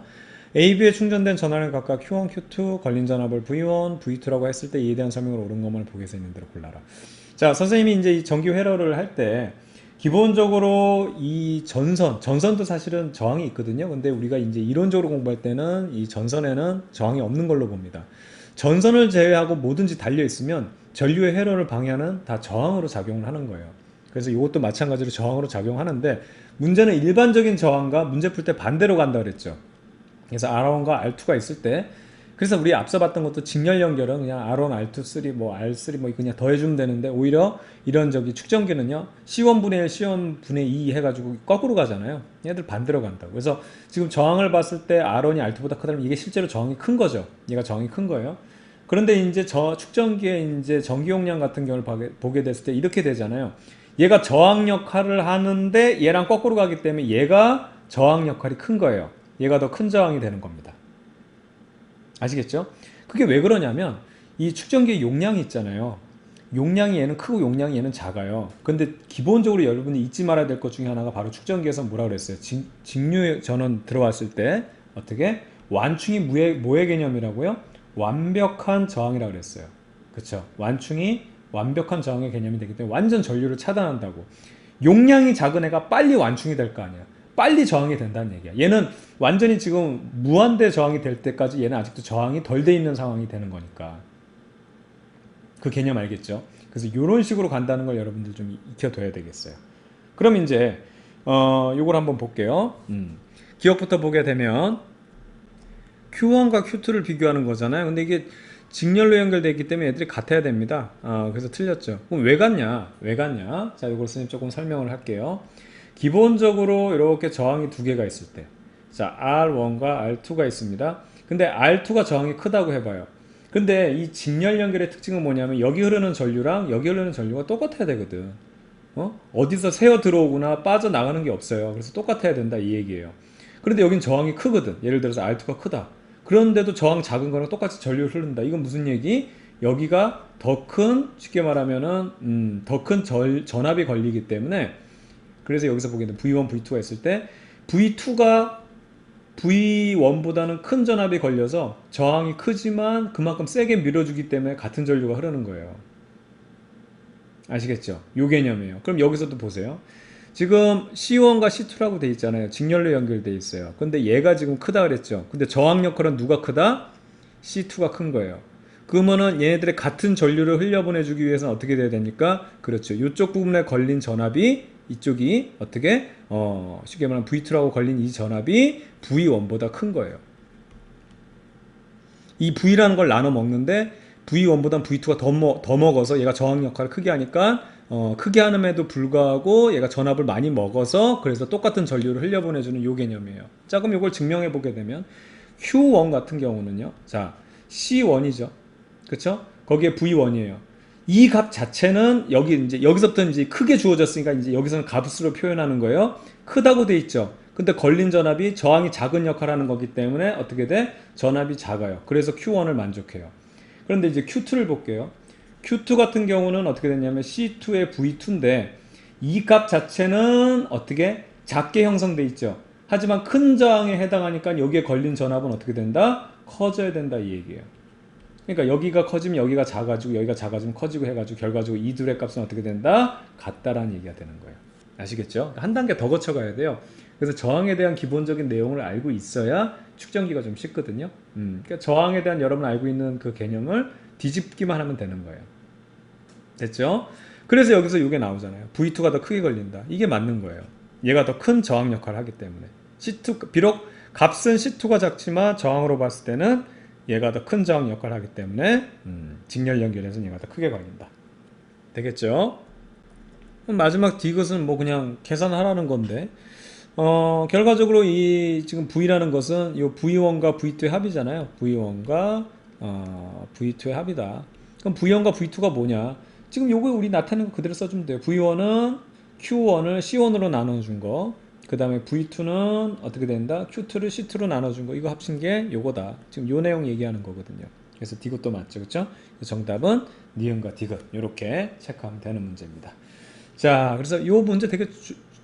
AB에 충전된 전압을 각각 Q1, Q2, 걸린 전압을 V1, V2라고 했을 때 이에 대한 설명을 옳은 것만을 보기에서 있는 대로 골라라. 자, 선생님이 이제 이 전기 회로를 할 때 기본적으로 이 전선도 사실은 저항이 있거든요. 근데 우리가 이제 이론적으로 공부할 때는 이 전선에는 저항이 없는 걸로 봅니다. 전선을 제외하고 뭐든지 달려 있으면 전류의 회로를 방해하는 다 저항으로 작용을 하는 거예요. 그래서 이것도 마찬가지로 저항으로 작용하는데 문제는 일반적인 저항과 문제 풀 때 반대로 간다 그랬죠. 그래서 R1과 R2가 있을 때 그래서 우리 앞서 봤던 것도 직렬 연결은 그냥 R1, R2, 3, 뭐 R3 뭐 그냥 더해주면 되는데 오히려 이런 축전기는요 C1분의 1, C1분의 2 해가지고 거꾸로 가잖아요. 얘들 반대로 간다고. 그래서 지금 저항을 봤을 때 R1이 R2보다 크다면 이게 실제로 저항이 큰 거죠. 얘가 저항이 큰 거예요. 그런데 이제 저 축전기의 이제 전기 용량 같은 경우를 보게 됐을 때 이렇게 되잖아요. 얘가 저항 역할을 하는데 얘랑 거꾸로 가기 때문에 얘가 저항 역할이 큰 거예요. 얘가 더 큰 저항이 되는 겁니다. 아시겠죠? 그게 왜 그러냐면 이 축전기의 용량이 있잖아요. 용량이 얘는 크고 용량이 얘는 작아요. 근데 기본적으로 여러분이 잊지 말아야 될 것 중에 하나가 바로 축전기에서 뭐라 그랬어요? 직류 전원 들어왔을 때 어떻게? 완충이 뭐의 개념이라고요? 완벽한 저항이라고 그랬어요. 그렇죠? 완충이 완벽한 저항의 개념이 되기 때문에 완전 전류를 차단한다고. 용량이 작은 애가 빨리 완충이 될 거 아니야. 빨리 저항이 된다는 얘기야. 얘는 완전히 지금 무한대 저항이 될 때까지 얘는 아직도 저항이 덜 돼 있는 상황이 되는 거니까. 그 개념 알겠죠? 그래서 이런 식으로 간다는 걸 여러분들 좀 익혀둬야 되겠어요. 그럼 이제 요걸 한번 볼게요. 기억부터 보게 되면 Q1과 Q2를 비교하는 거잖아요. 근데 이게 직렬로 연결되어 있기 때문에 애들이 같아야 됩니다. 그래서 틀렸죠. 그럼 왜 같냐? 왜 같냐? 자, 이걸 선생님 조금 설명을 할게요. 기본적으로 이렇게 저항이 2개가 있을 때 자, R1과 R2가 있습니다. 근데 R2가 저항이 크다고 해봐요. 근데 이 직렬 연결의 특징은 뭐냐면 여기 흐르는 전류랑 여기 흐르는 전류가 똑같아야 되거든. 어디서 새어 들어오거나 빠져나가는 게 없어요. 그래서 똑같아야 된다 이 얘기예요. 그런데 여긴 저항이 크거든. 예를 들어서 R2가 크다. 그런데도 저항 작은 거랑 똑같이 전류를 흐른다. 이건 무슨 얘기? 여기가 더 큰, 쉽게 말하면은 더 큰 전압이 걸리기 때문에, 그래서 여기서 보게 되면 V1, V2가 있을 때 V2가 V1보다는 큰 전압이 걸려서 저항이 크지만 그만큼 세게 밀어주기 때문에 같은 전류가 흐르는 거예요. 아시겠죠? 요 개념이에요. 그럼 여기서도 보세요. 지금 C1과 C2라고 돼 있잖아요. 직렬로 연결돼 있어요. 근데 얘가 지금 크다 그랬죠. 근데 저항 역할은 누가 크다? C2가 큰 거예요. 그러면은 얘네들의 같은 전류를 흘려보내주기 위해서는 어떻게 돼야 됩니까? 그렇죠. 이쪽 부분에 걸린 전압이 이쪽이 어떻게 쉽게 말하면 V2라고 걸린 이 전압이 V1보다 큰 거예요. 이 V라는 걸 나눠 먹는데 V1보단 V2가 더 먹어서 얘가 저항 역할을 크게 하니까 크게 하는에도 불구하고 얘가 전압을 많이 먹어서 그래서 똑같은 전류를 흘려보내주는 요 개념이에요. 자, 그럼 이걸 증명해 보게 되면 Q1 같은 경우는요. 자, C1이죠. 그쵸? 거기에 V1이에요. 이 값 자체는 여기서부터 이제 크게 주어졌으니까 이제 여기서는 값으로 표현하는 거예요. 크다고 돼 있죠. 근데 걸린 전압이 저항이 작은 역할을 하는 거기 때문에 어떻게 돼? 전압이 작아요. 그래서 Q1을 만족해요. 그런데 이제 Q2를 볼게요. Q2 같은 경우는 어떻게 됐냐면 C2의 V2인데 이 값 자체는 어떻게? 작게 형성돼 있죠. 하지만 큰 저항에 해당하니까 여기에 걸린 전압은 어떻게 된다? 커져야 된다 이 얘기예요. 그러니까 여기가 커지면 여기가 작아지고 여기가 작아지면 커지고 해가지고 결과적으로 이 둘의 값은 어떻게 된다? 같다라는 얘기가 되는 거예요. 아시겠죠? 한 단계 더 거쳐가야 돼요. 그래서 저항에 대한 기본적인 내용을 알고 있어야 측정기가 좀 쉽거든요. 그러니까 저항에 대한 여러분 알고 있는 그 개념을 뒤집기만 하면 되는 거예요. 됐죠? 그래서 여기서 이게 나오잖아요. V2가 더 크게 걸린다. 이게 맞는 거예요. 얘가 더 큰 저항 역할을 하기 때문에. C2, 비록 값은 C2가 작지만 저항으로 봤을 때는 얘가 더 큰 저항 역할을 하기 때문에 직렬 연결해서 얘가 더 크게 걸린다. 되겠죠? 마지막 디귿은 뭐 그냥 계산하라는 건데 결과적으로 이 지금 V라는 것은 이 V1과 V2의 합이잖아요. V1과 V2의 합이다. 그럼 V1과 V2가 뭐냐? 지금 요거 우리 나타내는 거 그대로 써주면 돼요. V1은 Q1을 C1으로 나눠준 거. 그 다음에 V2는 어떻게 된다? Q2를 C2로 나눠준 거. 이거 합친 게 요거다. 지금 요 내용 얘기하는 거거든요. 그래서 디귿도 맞죠. 그쵸? 정답은 니은과 디귿. 요렇게 체크하면 되는 문제입니다. 자, 그래서 요 문제 되게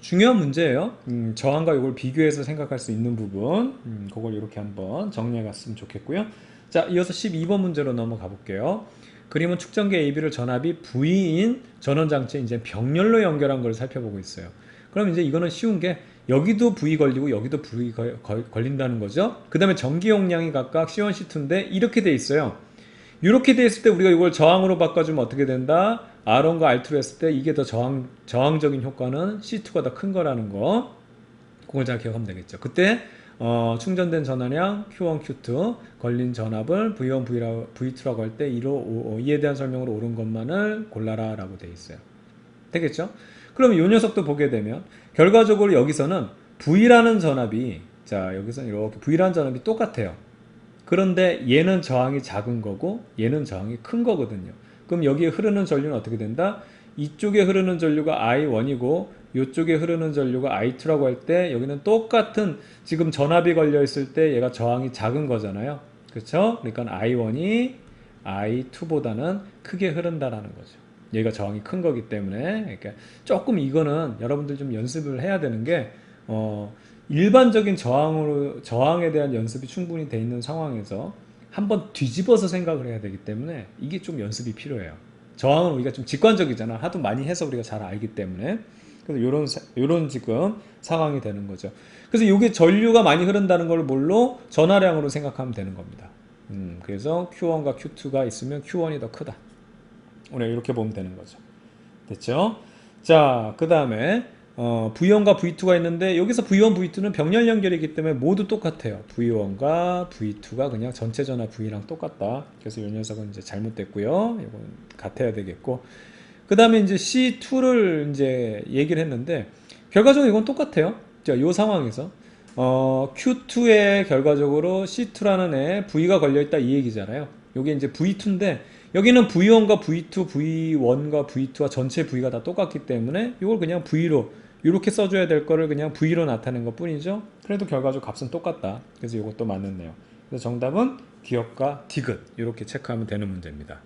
중요한 문제예요. 저항과 이걸 비교해서 생각할 수 있는 부분, 그걸 이렇게 한번 정리해 갔으면 좋겠고요. 자, 이어서 12번 문제로 넘어가 볼게요. 그림은 측정기 AB를 전압이 V인 전원장치에 이제 병렬로 연결한 걸 살펴보고 있어요. 그럼 이제 이거는 쉬운 게 여기도 V 걸리고 여기도 V 걸린다는 거죠. 그 다음에 전기 용량이 각각 C1, C2인데 이렇게 돼 있어요. 이렇게 돼 있을 때 우리가 이걸 저항으로 바꿔주면 어떻게 된다? R1과 R2로 했을 때 이게 더 저항적인 효과는 C2가 더 큰 거라는 거. 그걸 잘 기억하면 되겠죠. 그때 충전된 전압량 Q1, Q2 걸린 전압을 V1, V2라고 할 때 이에 대한 설명으로 옳은 것만을 골라라 라고 돼 있어요. 되겠죠? 그러면 이 녀석도 보게 되면 결과적으로 여기서는 V라는 전압이 자 여기서는 이렇게 V라는 전압이 똑같아요. 그런데 얘는 저항이 작은 거고 얘는 저항이 큰 거거든요. 그럼 여기에 흐르는 전류는 어떻게 된다? 이쪽에 흐르는 전류가 I1이고 이쪽에 흐르는 전류가 I2라고 할 때 여기는 똑같은 지금 전압이 걸려 있을 때 얘가 저항이 작은 거잖아요. 그렇죠? 그러니까 I1이 I2보다는 크게 흐른다라는 거죠. 얘가 저항이 큰 거기 때문에 그러니까 조금 이거는 여러분들 좀 연습을 해야 되는 게 일반적인 저항에 대한 연습이 충분히 돼 있는 상황에서 한번 뒤집어서 생각을 해야 되기 때문에 이게 좀 연습이 필요해요. 저항은 우리가 좀 직관적이잖아. 하도 많이 해서 우리가 잘 알기 때문에. 그래서 요런 지금 상황이 되는 거죠. 그래서 이게 전류가 많이 흐른다는 걸 뭘로? 전화량으로 생각하면 되는 겁니다. 그래서 Q1과 Q2가 있으면 Q1이 더 크다. 우리가 이렇게 보면 되는 거죠. 됐죠? 자, 그 다음에 V1과 V2가 있는데 여기서 V1, V2는 병렬 연결이기 때문에 모두 똑같아요. V1과 V2가 그냥 전체 전압 V랑 똑같다. 그래서 이 녀석은 이제 잘못됐고요. 이건 같아야 되겠고. 그 다음에 이제 C2를 이제 얘기를 했는데 결과적으로 이건 똑같아요. 자, 이 상황에서 Q2에 결과적으로 C2라는 애 V가 걸려있다 이 얘기잖아요. 요게 이제 V2인데 여기는 V1과 V2, V1과 V2와 전체 V가 다 똑같기 때문에 이걸 그냥 V로 이렇게 써줘야 될 거를 그냥 V로 나타낸 것 뿐이죠. 그래도 결과적으로 값은 똑같다. 그래서 이것도 맞는 내용. 그래서 정답은 기업과 디귿 이렇게 체크하면 되는 문제입니다.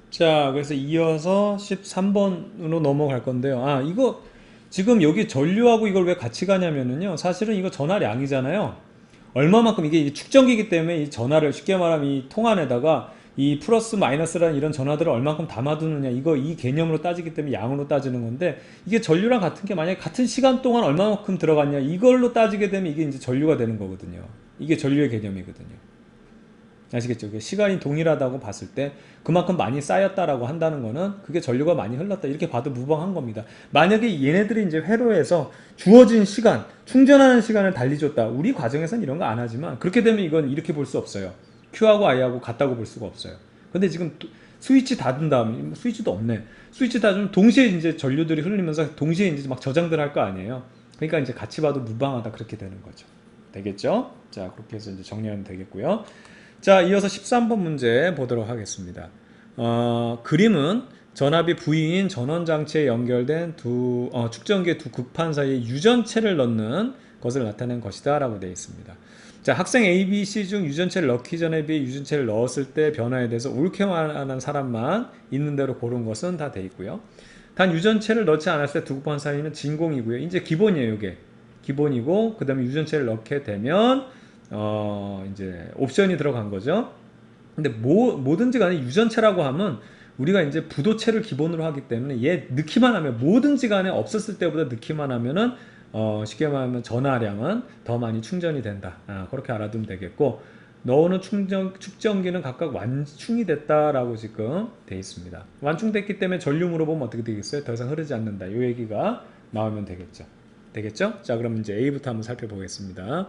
자, 그래서 이어서 13번으로 넘어갈 건데요. 아, 이거 지금 여기 전류하고 이걸 왜 같이 가냐면은요. 사실은 이거 전하량이잖아요. 얼마만큼 이게 축전기이기 때문에 이 전하를 쉽게 말하면 이 통 안에다가 이 플러스 마이너스라는 이런 전하들을 얼마만큼 담아두느냐 이거 이 개념으로 따지기 때문에 양으로 따지는 건데 이게 전류랑 같은 게 만약에 같은 시간 동안 얼마만큼 들어갔냐 이걸로 따지게 되면 이게 이제 전류가 되는 거거든요. 이게 전류의 개념이거든요. 아시겠죠? 시간이 동일하다고 봤을 때 그만큼 많이 쌓였다라고 한다는 거는 그게 전류가 많이 흘렀다 이렇게 봐도 무방한 겁니다. 만약에 얘네들이 이제 회로에서 주어진 시간, 충전하는 시간을 달리줬다. 우리 과정에서는 이런 거 안 하지만 그렇게 되면 이건 이렇게 볼 수 없어요. Q하고 I하고 같다고 볼 수가 없어요. 근데 지금 스위치 닫은 다음 스위치도 없네. 스위치 닫으면 동시에 이제 전류들이 흐르면서 동시에 이제 막 저장들 할 거 아니에요. 그러니까 이제 같이 봐도 무방하다 그렇게 되는 거죠. 되겠죠? 자, 그렇게 해서 이제 정리하면 되겠고요. 자, 이어서 13번 문제 보도록 하겠습니다. 그림은 전압이 V인 전원장치에 연결된 축전기의 두 극판 사이에 유전체를 넣는 것을 나타낸 것이다 라고 되어 있습니다. 자, 학생 A, B, C 중 유전체를 넣기 전에 비해 유전체를 넣었을 때 변화에 대해서 옳게 말하는 사람만 있는 대로 고른 것은 다 되어 있고요. 단 유전체를 넣지 않았을 때 두 극판 사이는 진공이고요. 이제 기본이에요. 이게 기본이고 그 다음에 유전체를 넣게 되면 이제 옵션이 들어간 거죠. 근데 뭐든지 간에 유전체라고 하면 우리가 이제 부도체를 기본으로 하기 때문에 얘 넣기만 하면 뭐든지 간에 없었을 때보다 넣기만 하면은 쉽게 말하면 전하량은 더 많이 충전이 된다. 그렇게 알아두면 되겠고 넣어놓은 축전기는 각각 완충이 됐다라고 지금 돼 있습니다. 완충됐기 때문에 전류 물어보면 어떻게 되겠어요? 더 이상 흐르지 않는다. 이 얘기가 나오면 되겠죠. 되겠죠? 자, 그럼 이제 A부터 한번 살펴보겠습니다.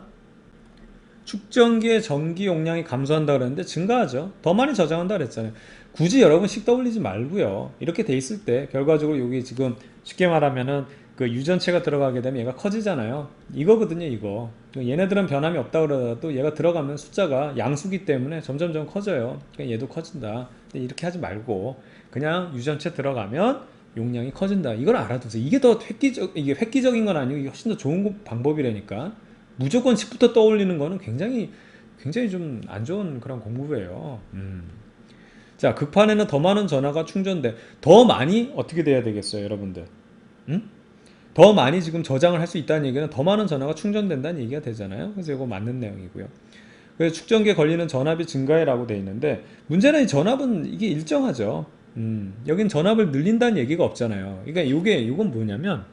축전기의 전기 용량이 감소한다 그랬는데 증가하죠. 더 많이 저장한다 그랬잖아요. 굳이 여러분 식 떠올리지 말고요. 이렇게 돼 있을 때 결과적으로 여기 지금 쉽게 말하면은 그 유전체가 들어가게 되면 얘가 커지잖아요. 이거거든요, 이거. 얘네들은 변함이 없다 그러더라도 얘가 들어가면 숫자가 양수기 때문에 점점점 커져요. 그러니까 얘도 커진다. 근데 이렇게 하지 말고 그냥 유전체 들어가면 용량이 커진다. 이걸 알아두세요. 이게 더 이게 획기적인 건 아니고 이게 훨씬 더 좋은 방법이라니까. 무조건 10부터 떠올리는 거는 굉장히 좀 안 좋은 그런 공부예요. 자, 극판에는 더 많은 전하가 충전돼. 더 많이 어떻게 돼야 되겠어요, 여러분들? 더 많이 지금 저장을 할 수 있다는 얘기는 더 많은 전하가 충전된다는 얘기가 되잖아요. 그래서 이거 맞는 내용이고요. 그래서 축전기에 걸리는 전압이 증가해라고 돼 있는데 문제는 이 전압은 이게 일정하죠. 여긴 전압을 늘린다는 얘기가 없잖아요. 그러니까 이건 뭐냐면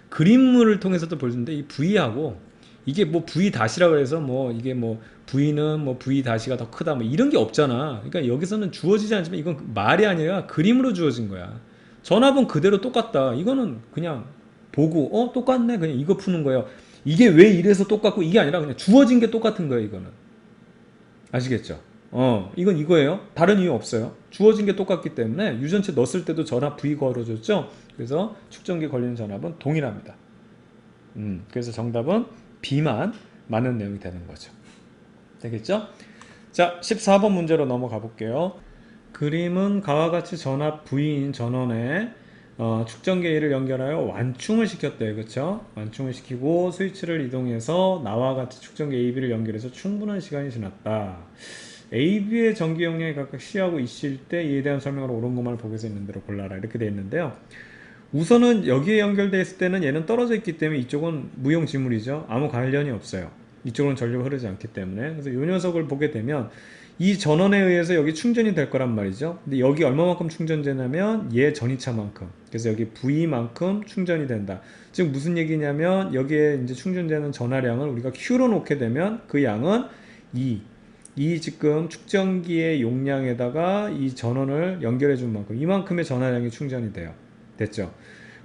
그림물을 통해서도 볼 수 있는데 이 V하고 이게 뭐 V 다시라고 해서 뭐 이게 뭐 V는 뭐 V 다시가 더 크다 뭐 이런 게 없잖아. 그러니까 여기서는 주어지지 않지만 이건 말이 아니라 그림으로 주어진 거야. 전압은 그대로 똑같다. 이거는 그냥 보고 똑같네 그냥 이거 푸는 거예요. 이게 왜 이래서 똑같고 이게 아니라 그냥 주어진 게 똑같은 거예요. 이거는 아시겠죠? 이건 이거예요. 다른 이유 없어요. 주어진 게 똑같기 때문에 유전체 넣었을 때도 전압 V 걸어줬죠. 그래서 축전기에 걸리는 전압은 동일합니다. 그래서 정답은 B만 맞는 내용이 되는 거죠. 되겠죠? 자, 14번 문제로 넘어가 볼게요. 그림은 가와 같이 전압 V인 전원에 축전기 A를 연결하여 완충을 시켰대요. 그렇죠? 완충을 시키고 스위치를 이동해서 나와 같이 축전기 A, B를 연결해서 충분한 시간이 지났다. A, B의 전기 용량이 각각 C하고 EC일 때 이에 대한 설명으로 옳은 것만을 보고서 있는 대로 골라라. 이렇게 되어 있는데요. 우선은 여기에 연결되어 있을 때는 얘는 떨어져 있기 때문에 이쪽은 무용지물이죠. 아무 관련이 없어요. 이쪽은 전류가 흐르지 않기 때문에. 그래서 이 녀석을 보게 되면 이 전원에 의해서 여기 충전이 될 거란 말이죠. 근데 여기 얼마만큼 충전되냐면 얘 전이차만큼. 그래서 여기 V만큼 충전이 된다. 즉 무슨 얘기냐면 여기에 이제 충전되는 전하량을 우리가 Q로 놓게 되면 그 양은 이 지금 축전기의 용량에다가 이 전원을 연결해 준 만큼 이만큼의 전하량이 충전이 돼요. 됐죠?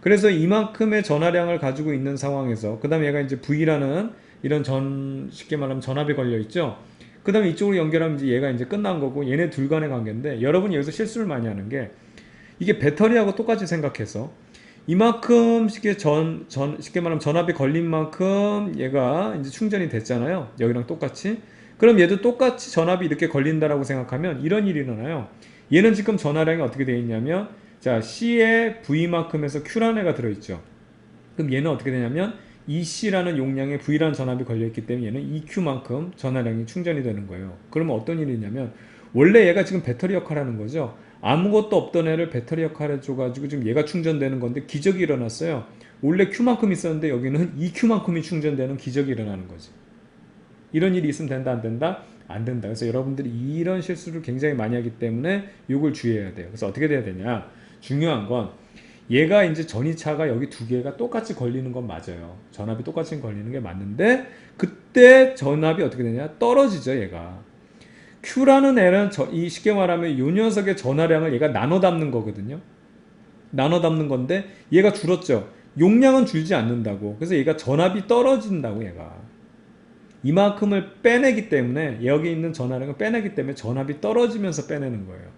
그래서 이만큼의 전하량을 가지고 있는 상황에서 그 다음에 얘가 이제 V라는 이런 쉽게 말하면 전압이 걸려 있죠. 그 다음에 이쪽으로 연결하면 이제 얘가 이제 끝난 거고 얘네 둘 간의 관계인데 여러분이 여기서 실수를 많이 하는 게 이게 배터리하고 똑같이 생각해서 이만큼 쉽게 말하면 전압이 걸린 만큼 얘가 이제 충전이 됐잖아요. 여기랑 똑같이. 그럼 얘도 똑같이 전압이 이렇게 걸린다라고 생각하면 이런 일이 일어나요. 얘는 지금 전하량이 어떻게 되어 있냐면 자 C의 V만큼에서 Q라는 애가 들어있죠. 그럼 얘는 어떻게 되냐면 EC라는 용량에 V라는 전압이 걸려있기 때문에 얘는 EQ만큼 전하량이 충전이 되는 거예요. 그러면 어떤 일이 있냐면 원래 얘가 지금 배터리 역할을 하는 거죠. 아무것도 없던 애를 배터리 역할을 해줘가지고 지금 얘가 충전되는 건데 기적이 일어났어요. 원래 Q만큼 있었는데 여기는 EQ만큼이 충전되는 기적이 일어나는 거지. 이런 일이 있으면 된다 안 된다? 안 된다. 그래서 여러분들이 이런 실수를 굉장히 많이 하기 때문에 이걸 주의해야 돼요. 그래서 어떻게 돼야 되냐? 중요한 건 얘가 이제 전이차가 여기 두 개가 똑같이 걸리는 건 맞아요. 전압이 똑같이 걸리는 게 맞는데 그때 전압이 어떻게 되냐? 떨어지죠, 얘가. Q라는 애는 이 쉽게 말하면 이 녀석의 전하량을 얘가 나눠 담는 거거든요. 나눠 담는 건데 얘가 줄었죠. 용량은 줄지 않는다고. 그래서 얘가 전압이 떨어진다고 얘가. 이만큼을 빼내기 때문에 여기 있는 전하량을 빼내기 때문에 전압이 떨어지면서 빼내는 거예요.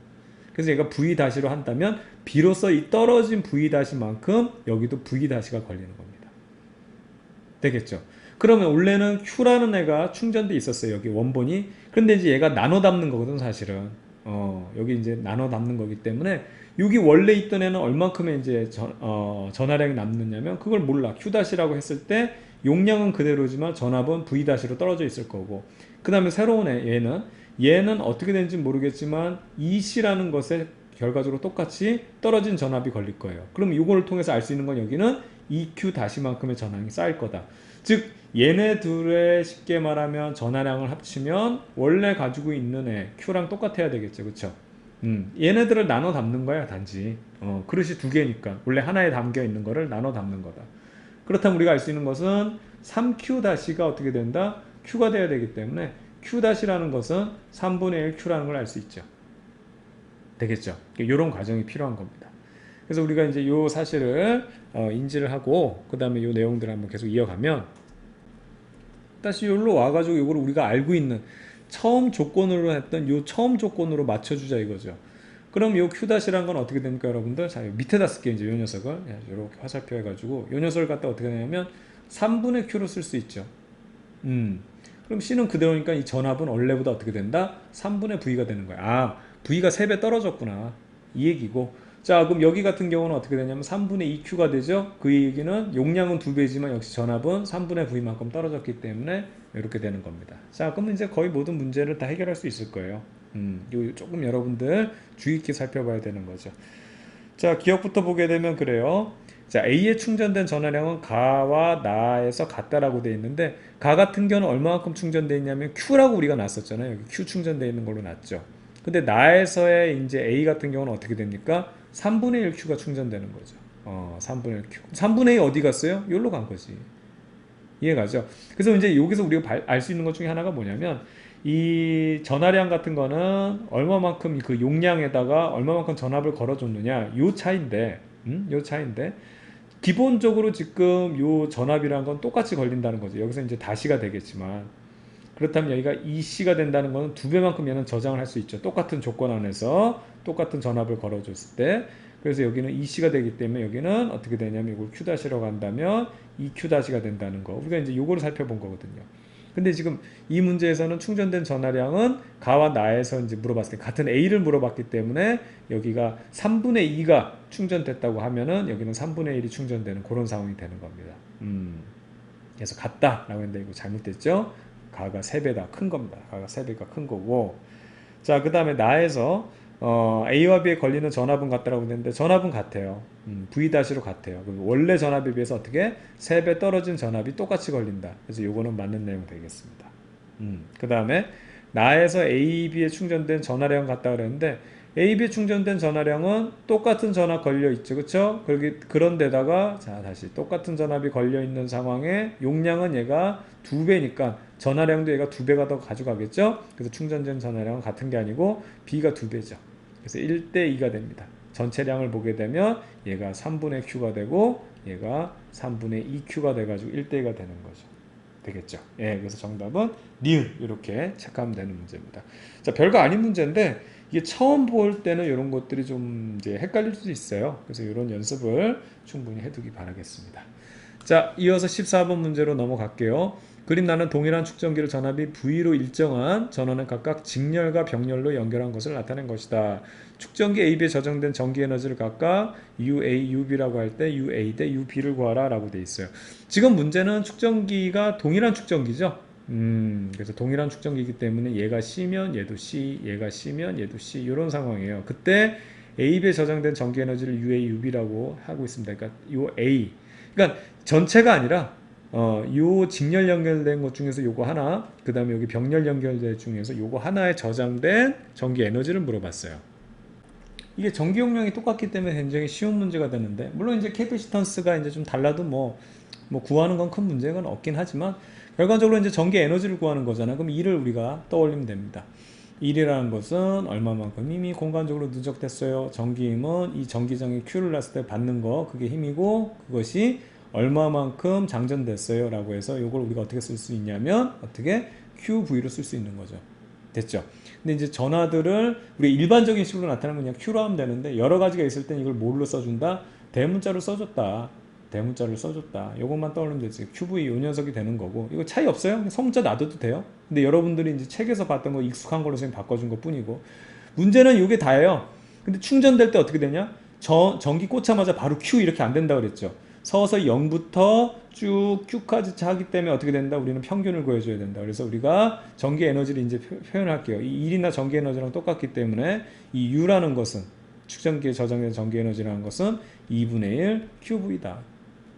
그래서 얘가 V-로 한다면 비로소 이 떨어진 V-만큼 여기도 V-가 걸리는 겁니다. 되겠죠? 그러면 원래는 Q라는 애가 충전돼 있었어요. 여기 원본이. 근데 이제 얘가 나눠 담는 거거든 사실은. 여기 이제 나눠 담는 거기 때문에 여기 원래 있던 애는 얼만큼의 이제 전하량이 남느냐면 그걸 몰라. Q-라고 했을 때 용량은 그대로지만 전압은 V-로 떨어져 있을 거고 그 다음에 새로운 얘는 어떻게 되는지 모르겠지만 EC라는 것에 결과적으로 똑같이 떨어진 전압이 걸릴 거예요. 그럼 이걸 통해서 알 수 있는 건 여기는 EQ-만큼의 전압이 쌓일 거다. 즉 얘네 둘의 쉽게 말하면 전하량을 합치면 원래 가지고 있는 애 Q랑 똑같아야 되겠죠. 그쵸? 얘네들을 나눠 담는 거야 단지. 그릇이 두 개니까 원래 하나에 담겨 있는 거를 나눠 담는 거다. 그렇다면 우리가 알 수 있는 것은 3Q-가 어떻게 된다? Q가 돼야 되기 때문에 Q-라는 것은 3분의 1 Q라는 걸 알 수 있죠. 되겠죠? 이런 과정이 필요한 겁니다. 그래서 우리가 이제 요 사실을 인지를 하고 그 다음에 요 내용들을 한번 계속 이어가면 다시 여기로 와가지고 이걸 우리가 알고 있는 처음 조건으로 했던 요 처음 조건으로 맞춰주자 이거죠. 그럼 요 Q-란 건 어떻게 됩니까 여러분들? 자 밑에다 쓸게요 이제 요 녀석을 이렇게 화살표 해가지고 요 녀석을 갖다 어떻게 되냐면 3분의 Q로 쓸 수 있죠. 그럼 C는 그대로니까 이 전압은 원래보다 어떻게 된다? 3분의 V가 되는 거야. 아 V가 3배 떨어졌구나 이 얘기고 자 그럼 여기 같은 경우는 어떻게 되냐면 3분의 2Q가 되죠. 그 얘기는 용량은 2배지만 역시 전압은 3분의 V만큼 떨어졌기 때문에 이렇게 되는 겁니다. 자 그럼 이제 거의 모든 문제를 다 해결할 수 있을 거예요. 요 조금 여러분들 주의 있게 살펴봐야 되는 거죠. 자 기억부터 보게 되면 그래요. 자 A에 충전된 전하량은 가와 나에서 같다라고 되어 있는데 가 같은 경우는 얼마만큼 충전되어 있냐면 Q라고 우리가 놨었잖아요. 여기 Q 충전되어 있는 걸로 놨죠. 근데 나에서의 이제 A 같은 경우는 어떻게 됩니까? 3분의 1 Q가 충전되는 거죠. 3분의 1 Q. 3분의 1 어디 갔어요? 여기로 간 거지. 이해가죠? 그래서 이제 여기서 우리가 알 수 있는 것 중에 하나가 뭐냐면 이 전하량 같은 거는 얼마만큼 그 용량에다가 얼마만큼 전압을 걸어줬느냐 요 차인데 요 차인데 기본적으로 지금 요 전압이란 건 똑같이 걸린다는 거죠. 여기서 이제 다시가 되겠지만 그렇다면 여기가 EC가 된다는 것은 2배만큼 얘는 저장을 할 수 있죠. 똑같은 조건 안에서 똑같은 전압을 걸어줬을 때 그래서 여기는 EC가 되기 때문에 여기는 어떻게 되냐면 이걸 Q-라고 한다면 EQ-가 된다는 거 우리가 이제 요거를 살펴본 거거든요. 근데 지금 이 문제에서는 충전된 전하량은 가와 나에서 이제 물어봤을 때 같은 A를 물어봤기 때문에 여기가 3분의 2가 충전됐다고 하면은 여기는 3분의 1이 충전되는 그런 상황이 되는 겁니다. 그래서 같다라고 했는데 이거 잘못됐죠? 가가 3배다 큰 겁니다. 가가 3배가 큰 거고 자 그 다음에 나에서 A와 B에 걸리는 전압은 같다라고 했는데 전압은 같아요. V-로 같아요. 원래 전압에 비해서 어떻게 3배 떨어진 전압이 똑같이 걸린다. 그래서 요거는 맞는 내용 되겠습니다. 그 다음에 나에서 A, B에 충전된 전하량 같다 그랬는데 A, B에 충전된 전하량은 똑같은 전압 걸려 있죠. 그쵸? 그런데다가 자 다시 똑같은 전압이 걸려 있는 상황에 용량은 얘가 2배니까 전하량도 얘가 2배가 더 가져가겠죠? 그래서 충전된 전하량은 같은 게 아니고 B가 2배죠. 그래서 1대2가 됩니다. 전체량을 보게 되면 얘가 3분의 Q가 되고 얘가 3분의 2Q가 돼가지고 1대2가 되는 거죠. 되겠죠? 예, 그래서 정답은 니은 이렇게 체크하면 되는 문제입니다. 자, 별거 아닌 문제인데 이게 처음 볼 때는 이런 것들이 좀 이제 헷갈릴 수도 있어요. 그래서 이런 연습을 충분히 해두기 바라겠습니다. 자, 이어서 14번 문제로 넘어갈게요. 그림 나는 동일한 축전기를 전압이 V로 일정한 전원을 각각 직렬과 병렬로 연결한 것을 나타낸 것이다. 축전기 AB에 저장된 전기 에너지를 각각 UA, UB라고 할 때 UA 대 UB를 구하라 라고 돼 있어요. 지금 문제는 축전기가 동일한 축전기죠. 그래서 동일한 축전기이기 때문에 얘가 C면 얘도 C, 얘가 C면 얘도 C 이런 상황이에요. 그때 AB에 저장된 전기 에너지를 UA, UB라고 하고 있습니다. 그러니까 요 A, 그러니까 전체가 아니라 요 직렬 연결된 것 중에서 요거 하나, 그 다음에 여기 병렬 연결된 중에서 요거 하나에 저장된 전기 에너지를 물어봤어요. 이게 전기 용량이 똑같기 때문에 굉장히 쉬운 문제가 되는데, 물론 이제 캐피시턴스가 이제 좀 달라도 뭐 구하는 건 큰 문제가 없긴 하지만, 결과적으로 이제 전기 에너지를 구하는 거잖아요. 그럼 E를 우리가 떠올리면 됩니다. 1이라는 것은 얼마만큼 힘이 공간적으로 누적됐어요. 전기힘은 이 전기장에 Q를 놨을 때 받는 거, 그게 힘이고, 그것이 얼마만큼 장전됐어요 라고 해서 이걸 우리가 어떻게 쓸 수 있냐면 어떻게 QV로 쓸 수 있는 거죠. 됐죠? 근데 이제 전하들을 우리 일반적인 식으로 나타내면 그냥 Q로 하면 되는데, 여러 가지가 있을 땐 이걸 뭘로 써준다? 대문자로 써줬다. 대문자를 써줬다. 이것만 떠올리면 되지. QV 이 녀석이 되는 거고, 이거 차이 없어요. 성문자 놔둬도 돼요. 근데 여러분들이 이제 책에서 봤던 거 익숙한 걸로 그냥 바꿔준 것 뿐이고, 문제는 이게 다예요. 근데 충전될 때 어떻게 되냐? 전기 꽂자마자 바로 Q 이렇게 안 된다 그랬죠. 서서 0부터 쭉 Q까지 하기 때문에 어떻게 된다? 우리는 평균을 구해줘야 된다. 그래서 우리가 전기 에너지를 이제 표현할게요. 이 1이나 전기 에너지랑 똑같기 때문에 이 U라는 것은, 축전기에 저장된 전기 에너지라는 것은 2분의 1 QV다.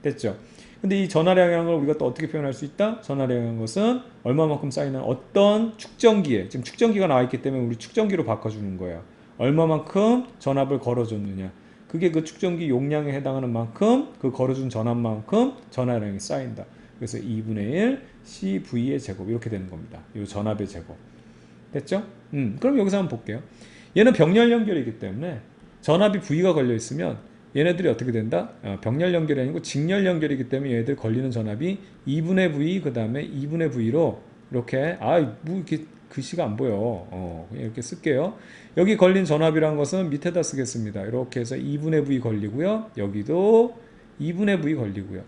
됐죠? 근데 이 전하량 영향을 우리가 또 어떻게 표현할 수 있다? 전하량 영향 것은 얼마만큼 쌓이는 어떤 축전기에, 지금 축전기가 나와 있기 때문에 우리 축전기로 바꿔주는 거예요. 얼마만큼 전압을 걸어줬느냐. 그게 그 축전기 용량에 해당하는 만큼, 그 걸어준 전압만큼 전하량이 쌓인다. 그래서 2분의 1 CV의 제곱 이렇게 되는 겁니다. 이 전압의 제곱. 됐죠? 그럼 여기서 한번 볼게요. 얘는 병렬 연결이기 때문에 전압이 V가 걸려 있으면 얘네들이 어떻게 된다? 병렬 연결이 아니고 직렬 연결이기 때문에 얘네들 걸리는 전압이 2분의 V 그 다음에 2분의 V로 이렇게 이렇게 글씨가 안 보여. 그냥 이렇게 쓸게요. 여기 걸린 전압이란 것은 밑에다 쓰겠습니다. 이렇게 해서 2분의 V 걸리고요. 여기도 2분의 V 걸리고요.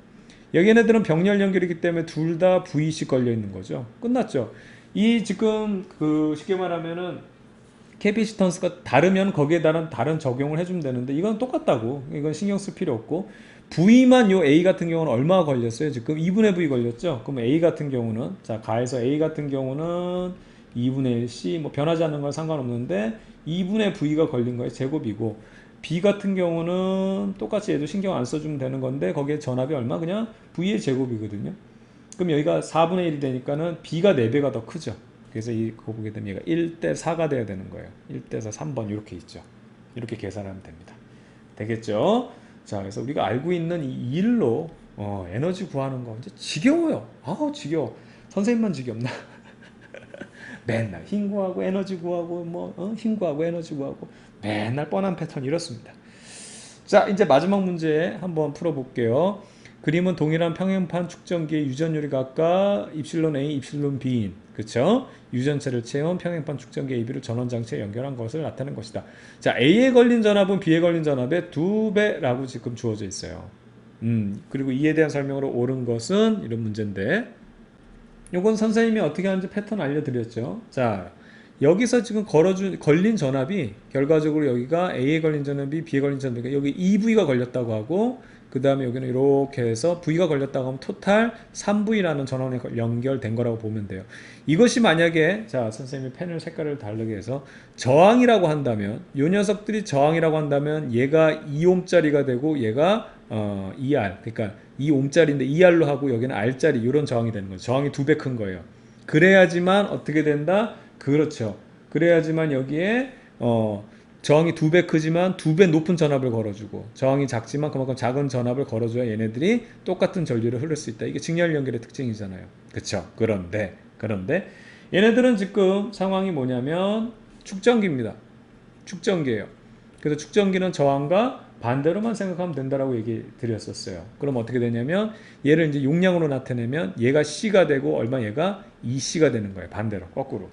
여기 얘네들은 병렬 연결이기 때문에 둘 다 V씩 걸려 있는 거죠. 끝났죠. 이 지금 그 쉽게 말하면은 캐피시턴스가 다르면 거기에 다른 적용을 해주면 되는데, 이건 똑같다고. 이건 신경 쓸 필요 없고, V만 요 A 같은 경우는 얼마 걸렸어요? 지금 2분의 V 걸렸죠? 그럼 A 같은 경우는, 자, 가에서 A 같은 경우는 2분의 1C, 뭐 변하지 않는 건 상관없는데 2분의 V가 걸린 거에 제곱이고, B 같은 경우는 똑같이 얘도 신경 안 써주면 되는 건데, 거기에 전압이 얼마? 그냥 V의 제곱이거든요. 그럼 여기가 4분의 1이 되니까는 B가 4배가 더 크죠. 그래서 이거 보게 되면 얘가 1대 4가 돼야 되는 거예요. 1대 4, 3번 이렇게 있죠. 이렇게 계산하면 됩니다. 되겠죠? 자, 그래서 우리가 알고 있는 이 일로 에너지 구하는 거 이제 지겨워요. 지겨워. 선생님만 지겹나? 맨날 힘 구하고 에너지 구하고 힘 구하고 에너지 구하고 맨날 뻔한 패턴 이렇습니다. 자, 이제 마지막 문제 한번 풀어볼게요. 그림은 동일한 평행판 축전기의 유전율이 각각 입실론 A, 입실론 B인, 그쵸? 유전체를 채운 평행판 축전기 AB를 전원장치에 연결한 것을 나타낸 것이다. 자, A에 걸린 전압은 B에 걸린 전압의 2배라고 지금 주어져 있어요. 그리고 이에 대한 설명으로 옳은 것은 이런 문제인데, 요건 선생님이 어떻게 하는지 패턴 알려드렸죠. 자, 여기서 지금 걸린 전압이 결과적으로 여기가 A에 걸린 전압이 B에 걸린 전압이 여기 2V가 걸렸다고 하고, 그 다음에 여기는 이렇게 해서 V가 걸렸다고 하면 토탈 3V라는 전원에 연결된 거라고 보면 돼요. 이것이 만약에, 자, 선생님이 펜을 색깔을 다르게 해서 저항이라고 한다면, 요 녀석들이 저항이라고 한다면 얘가 2옴짜리가 되고 얘가 ER, 그러니까 2옴짜리인데 ER로 하고 여기는 R짜리, 이런 저항이 되는 거죠. 저항이 2배 큰 거예요. 그래야지만 어떻게 된다? 그렇죠. 그래야지만 여기에 저항이 2배 크지만 2배 높은 전압을 걸어주고, 저항이 작지만 그만큼 작은 전압을 걸어줘야 얘네들이 똑같은 전류를 흐를 수 있다. 이게 직렬 연결의 특징이잖아요. 그쵸? 그런데 얘네들은 지금 상황이 뭐냐면 축전기입니다. 축전기예요. 그래서 축전기는 저항과 반대로만 생각하면 된다라고 얘기 드렸었어요. 그럼 어떻게 되냐면 얘를 이제 용량으로 나타내면 얘가 C가 되고 얘가 2C가 되는 거예요. 반대로, 거꾸로.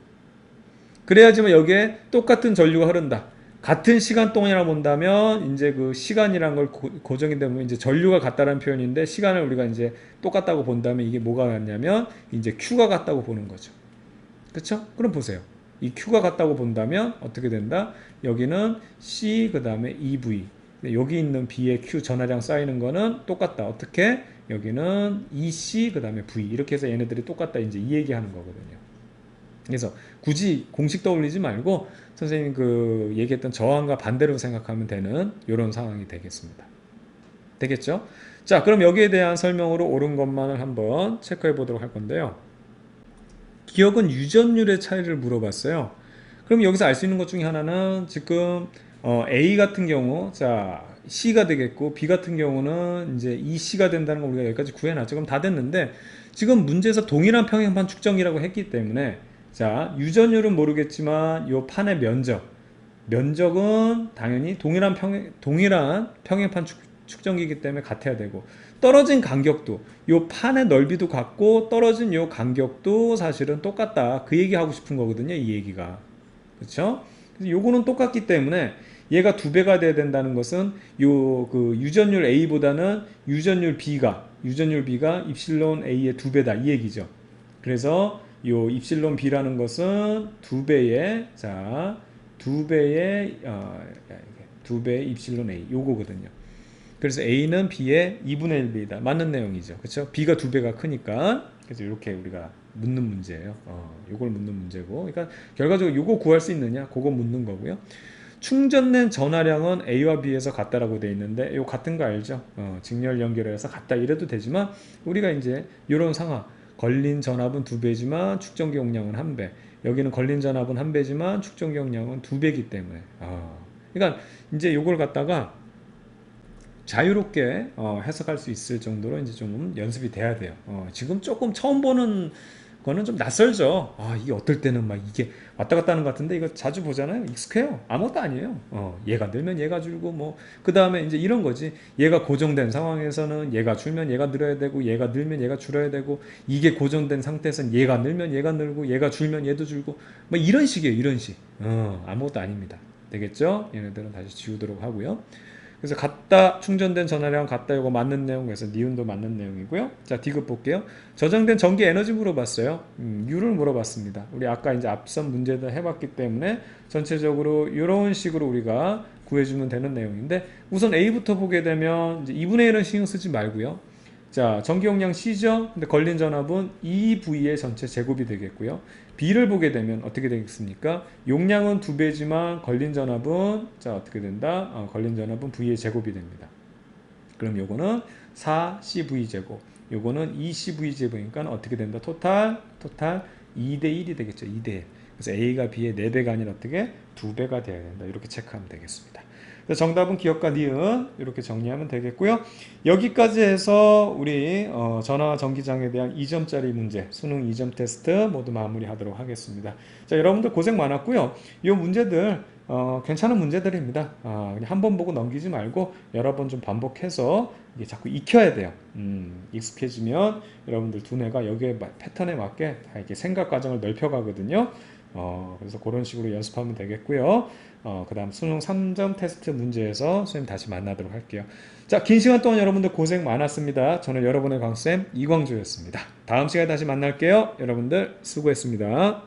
그래야지만 여기에 똑같은 전류가 흐른다. 같은 시간 동안이라 본다면 이제 그 시간이란 걸 고정이 되면 이제 전류가 같다라는 표현인데 시간을 우리가 이제 똑같다고 본다면 이게 뭐가 같냐면 이제 Q가 같다고 보는 거죠. 그렇죠? 그럼 보세요. 이 Q가 같다고 본다면 어떻게 된다? 여기는 C 그 다음에 EV 여기 있는 B의 Q 전하량 쌓이는 거는 똑같다. 어떻게? 여기는 EC 그 다음에 V 이렇게 해서 얘네들이 똑같다. 이제 이 얘기하는 거거든요. 그래서 굳이 공식 떠올리지 말고 선생님 그 얘기했던 저항과 반대로 생각하면 되는 이런 상황이 되겠습니다. 되겠죠? 자, 그럼 여기에 대한 설명으로 옳은 것만을 한번 체크해 보도록 할 건데요. 기억은 유전율의 차이를 물어봤어요. 그럼 여기서 알 수 있는 것 중에 하나는 지금 A 같은 경우 자 C가 되겠고 B 같은 경우는 이제 EC가 된다는 걸 우리가 여기까지 구해놨죠. 그럼 다 됐는데 지금 문제에서 동일한 평행판 측정이라고 했기 때문에 자 유전율은 모르겠지만 요 판의 면적은 당연히 동일한 평행판 측정기이기 때문에 같아야 되고 떨어진 간격도 요 판의 넓이도 같고 떨어진 요 간격도 사실은 똑같다. 그 얘기 하고 싶은 거거든요. 이 얘기가. 그렇죠? 그래서 요거는 똑같기 때문에 얘가 2배가 돼야 된다는 것은 요 그 유전율 A보다는 유전율 B가 입실론 A의 2배다. 이 얘기죠. 그래서 요 입실론 B라는 것은 2배의 2배의 입실론 A 요거거든요. 그래서 A는 B의 2분의 1배이다. 맞는 내용이죠. 그렇죠? B가 2배가 크니까. 그래서 이렇게 우리가 묻는 문제예요. 요걸 묻는 문제고. 그러니까 결과적으로 요거 구할 수 있느냐? 그거 묻는 거고요. 충전된 전하량은 A와 B에서 같다라고 되어 있는데 요 같은 거 알죠? 직렬 연결해서 같다 이래도 되지만 우리가 이제 요런 상황 걸린 전압은 2배지만 축전기 용량은 1배. 여기는 걸린 전압은 1배지만 축전기 용량은 2배이기 때문에 그러니까 이제 요걸 갖다가 자유롭게 해석할 수 있을 정도로 이제 좀 연습이 돼야 돼요. 지금 조금 처음 보는 거는 좀 낯설죠. 이게 어떨 때는 막 이게 왔다 갔다 하는 것 같은데 이거 자주 보잖아요. 익숙해요. 아무것도 아니에요. 얘가 늘면 얘가 줄고 뭐 그 다음에 이제 이런 거지. 얘가 고정된 상황에서는 얘가 줄면 얘가 늘어야 되고 얘가 늘면 얘가 줄어야 되고 이게 고정된 상태에서는 얘가 늘면 얘가 늘고 얘가 줄면 얘도 줄고 뭐 이런 식이에요. 이런 식. 아무것도 아닙니다. 되겠죠? 얘네들은 다시 지우도록 하고요. 그래서 같다 충전된 전하량 같다 이거 맞는 내용 그래서 니은도 맞는 내용이고요. 자 디귿 볼게요. 저장된 전기 에너지 물어봤어요. U를 물어봤습니다. 우리 아까 이제 앞선 문제도 해봤기 때문에 전체적으로 이런 식으로 우리가 구해주면 되는 내용인데 우선 A부터 보게 되면 이제 2분의 1은 신경 쓰지 말고요. 자 전기 용량 C죠. 근데 걸린 전압은 EV의 전체 제곱이 되겠고요. B를 보게 되면 어떻게 되겠습니까? 용량은 2배지만 걸린 전압은 자 어떻게 된다? 걸린 전압은 V의 제곱이 됩니다. 그럼 요거는 4CV 제곱 요거는 2CV 제곱이니까 어떻게 된다? 토탈 2대 1이 되겠죠. 2대 1. 그래서 A가 B의 4배가 아니라 어떻게? 2배가 돼야 된다. 이렇게 체크하면 되겠습니다. 정답은 기억과 니은 이렇게 정리하면 되겠고요. 여기까지 해서 우리 전화 전기장에 대한 2점짜리 문제 수능 2점 테스트 모두 마무리하도록 하겠습니다. 자 여러분들 고생 많았고요. 이 문제들 괜찮은 문제들입니다. 그냥 한 번 보고 넘기지 말고 여러 번 좀 반복해서 이게 자꾸 익혀야 돼요. 익숙해지면 여러분들 두뇌가 여기에 패턴에 맞게 다 이렇게 생각 과정을 넓혀가거든요. 그래서 그런 식으로 연습하면 되겠고요. 그 다음 수능 3점 테스트 문제에서 선생님 다시 만나도록 할게요. 자, 긴 시간 동안 여러분들 고생 많았습니다. 저는 여러분의 강쌤 이광조였습니다. 다음 시간에 다시 만날게요. 여러분들 수고했습니다.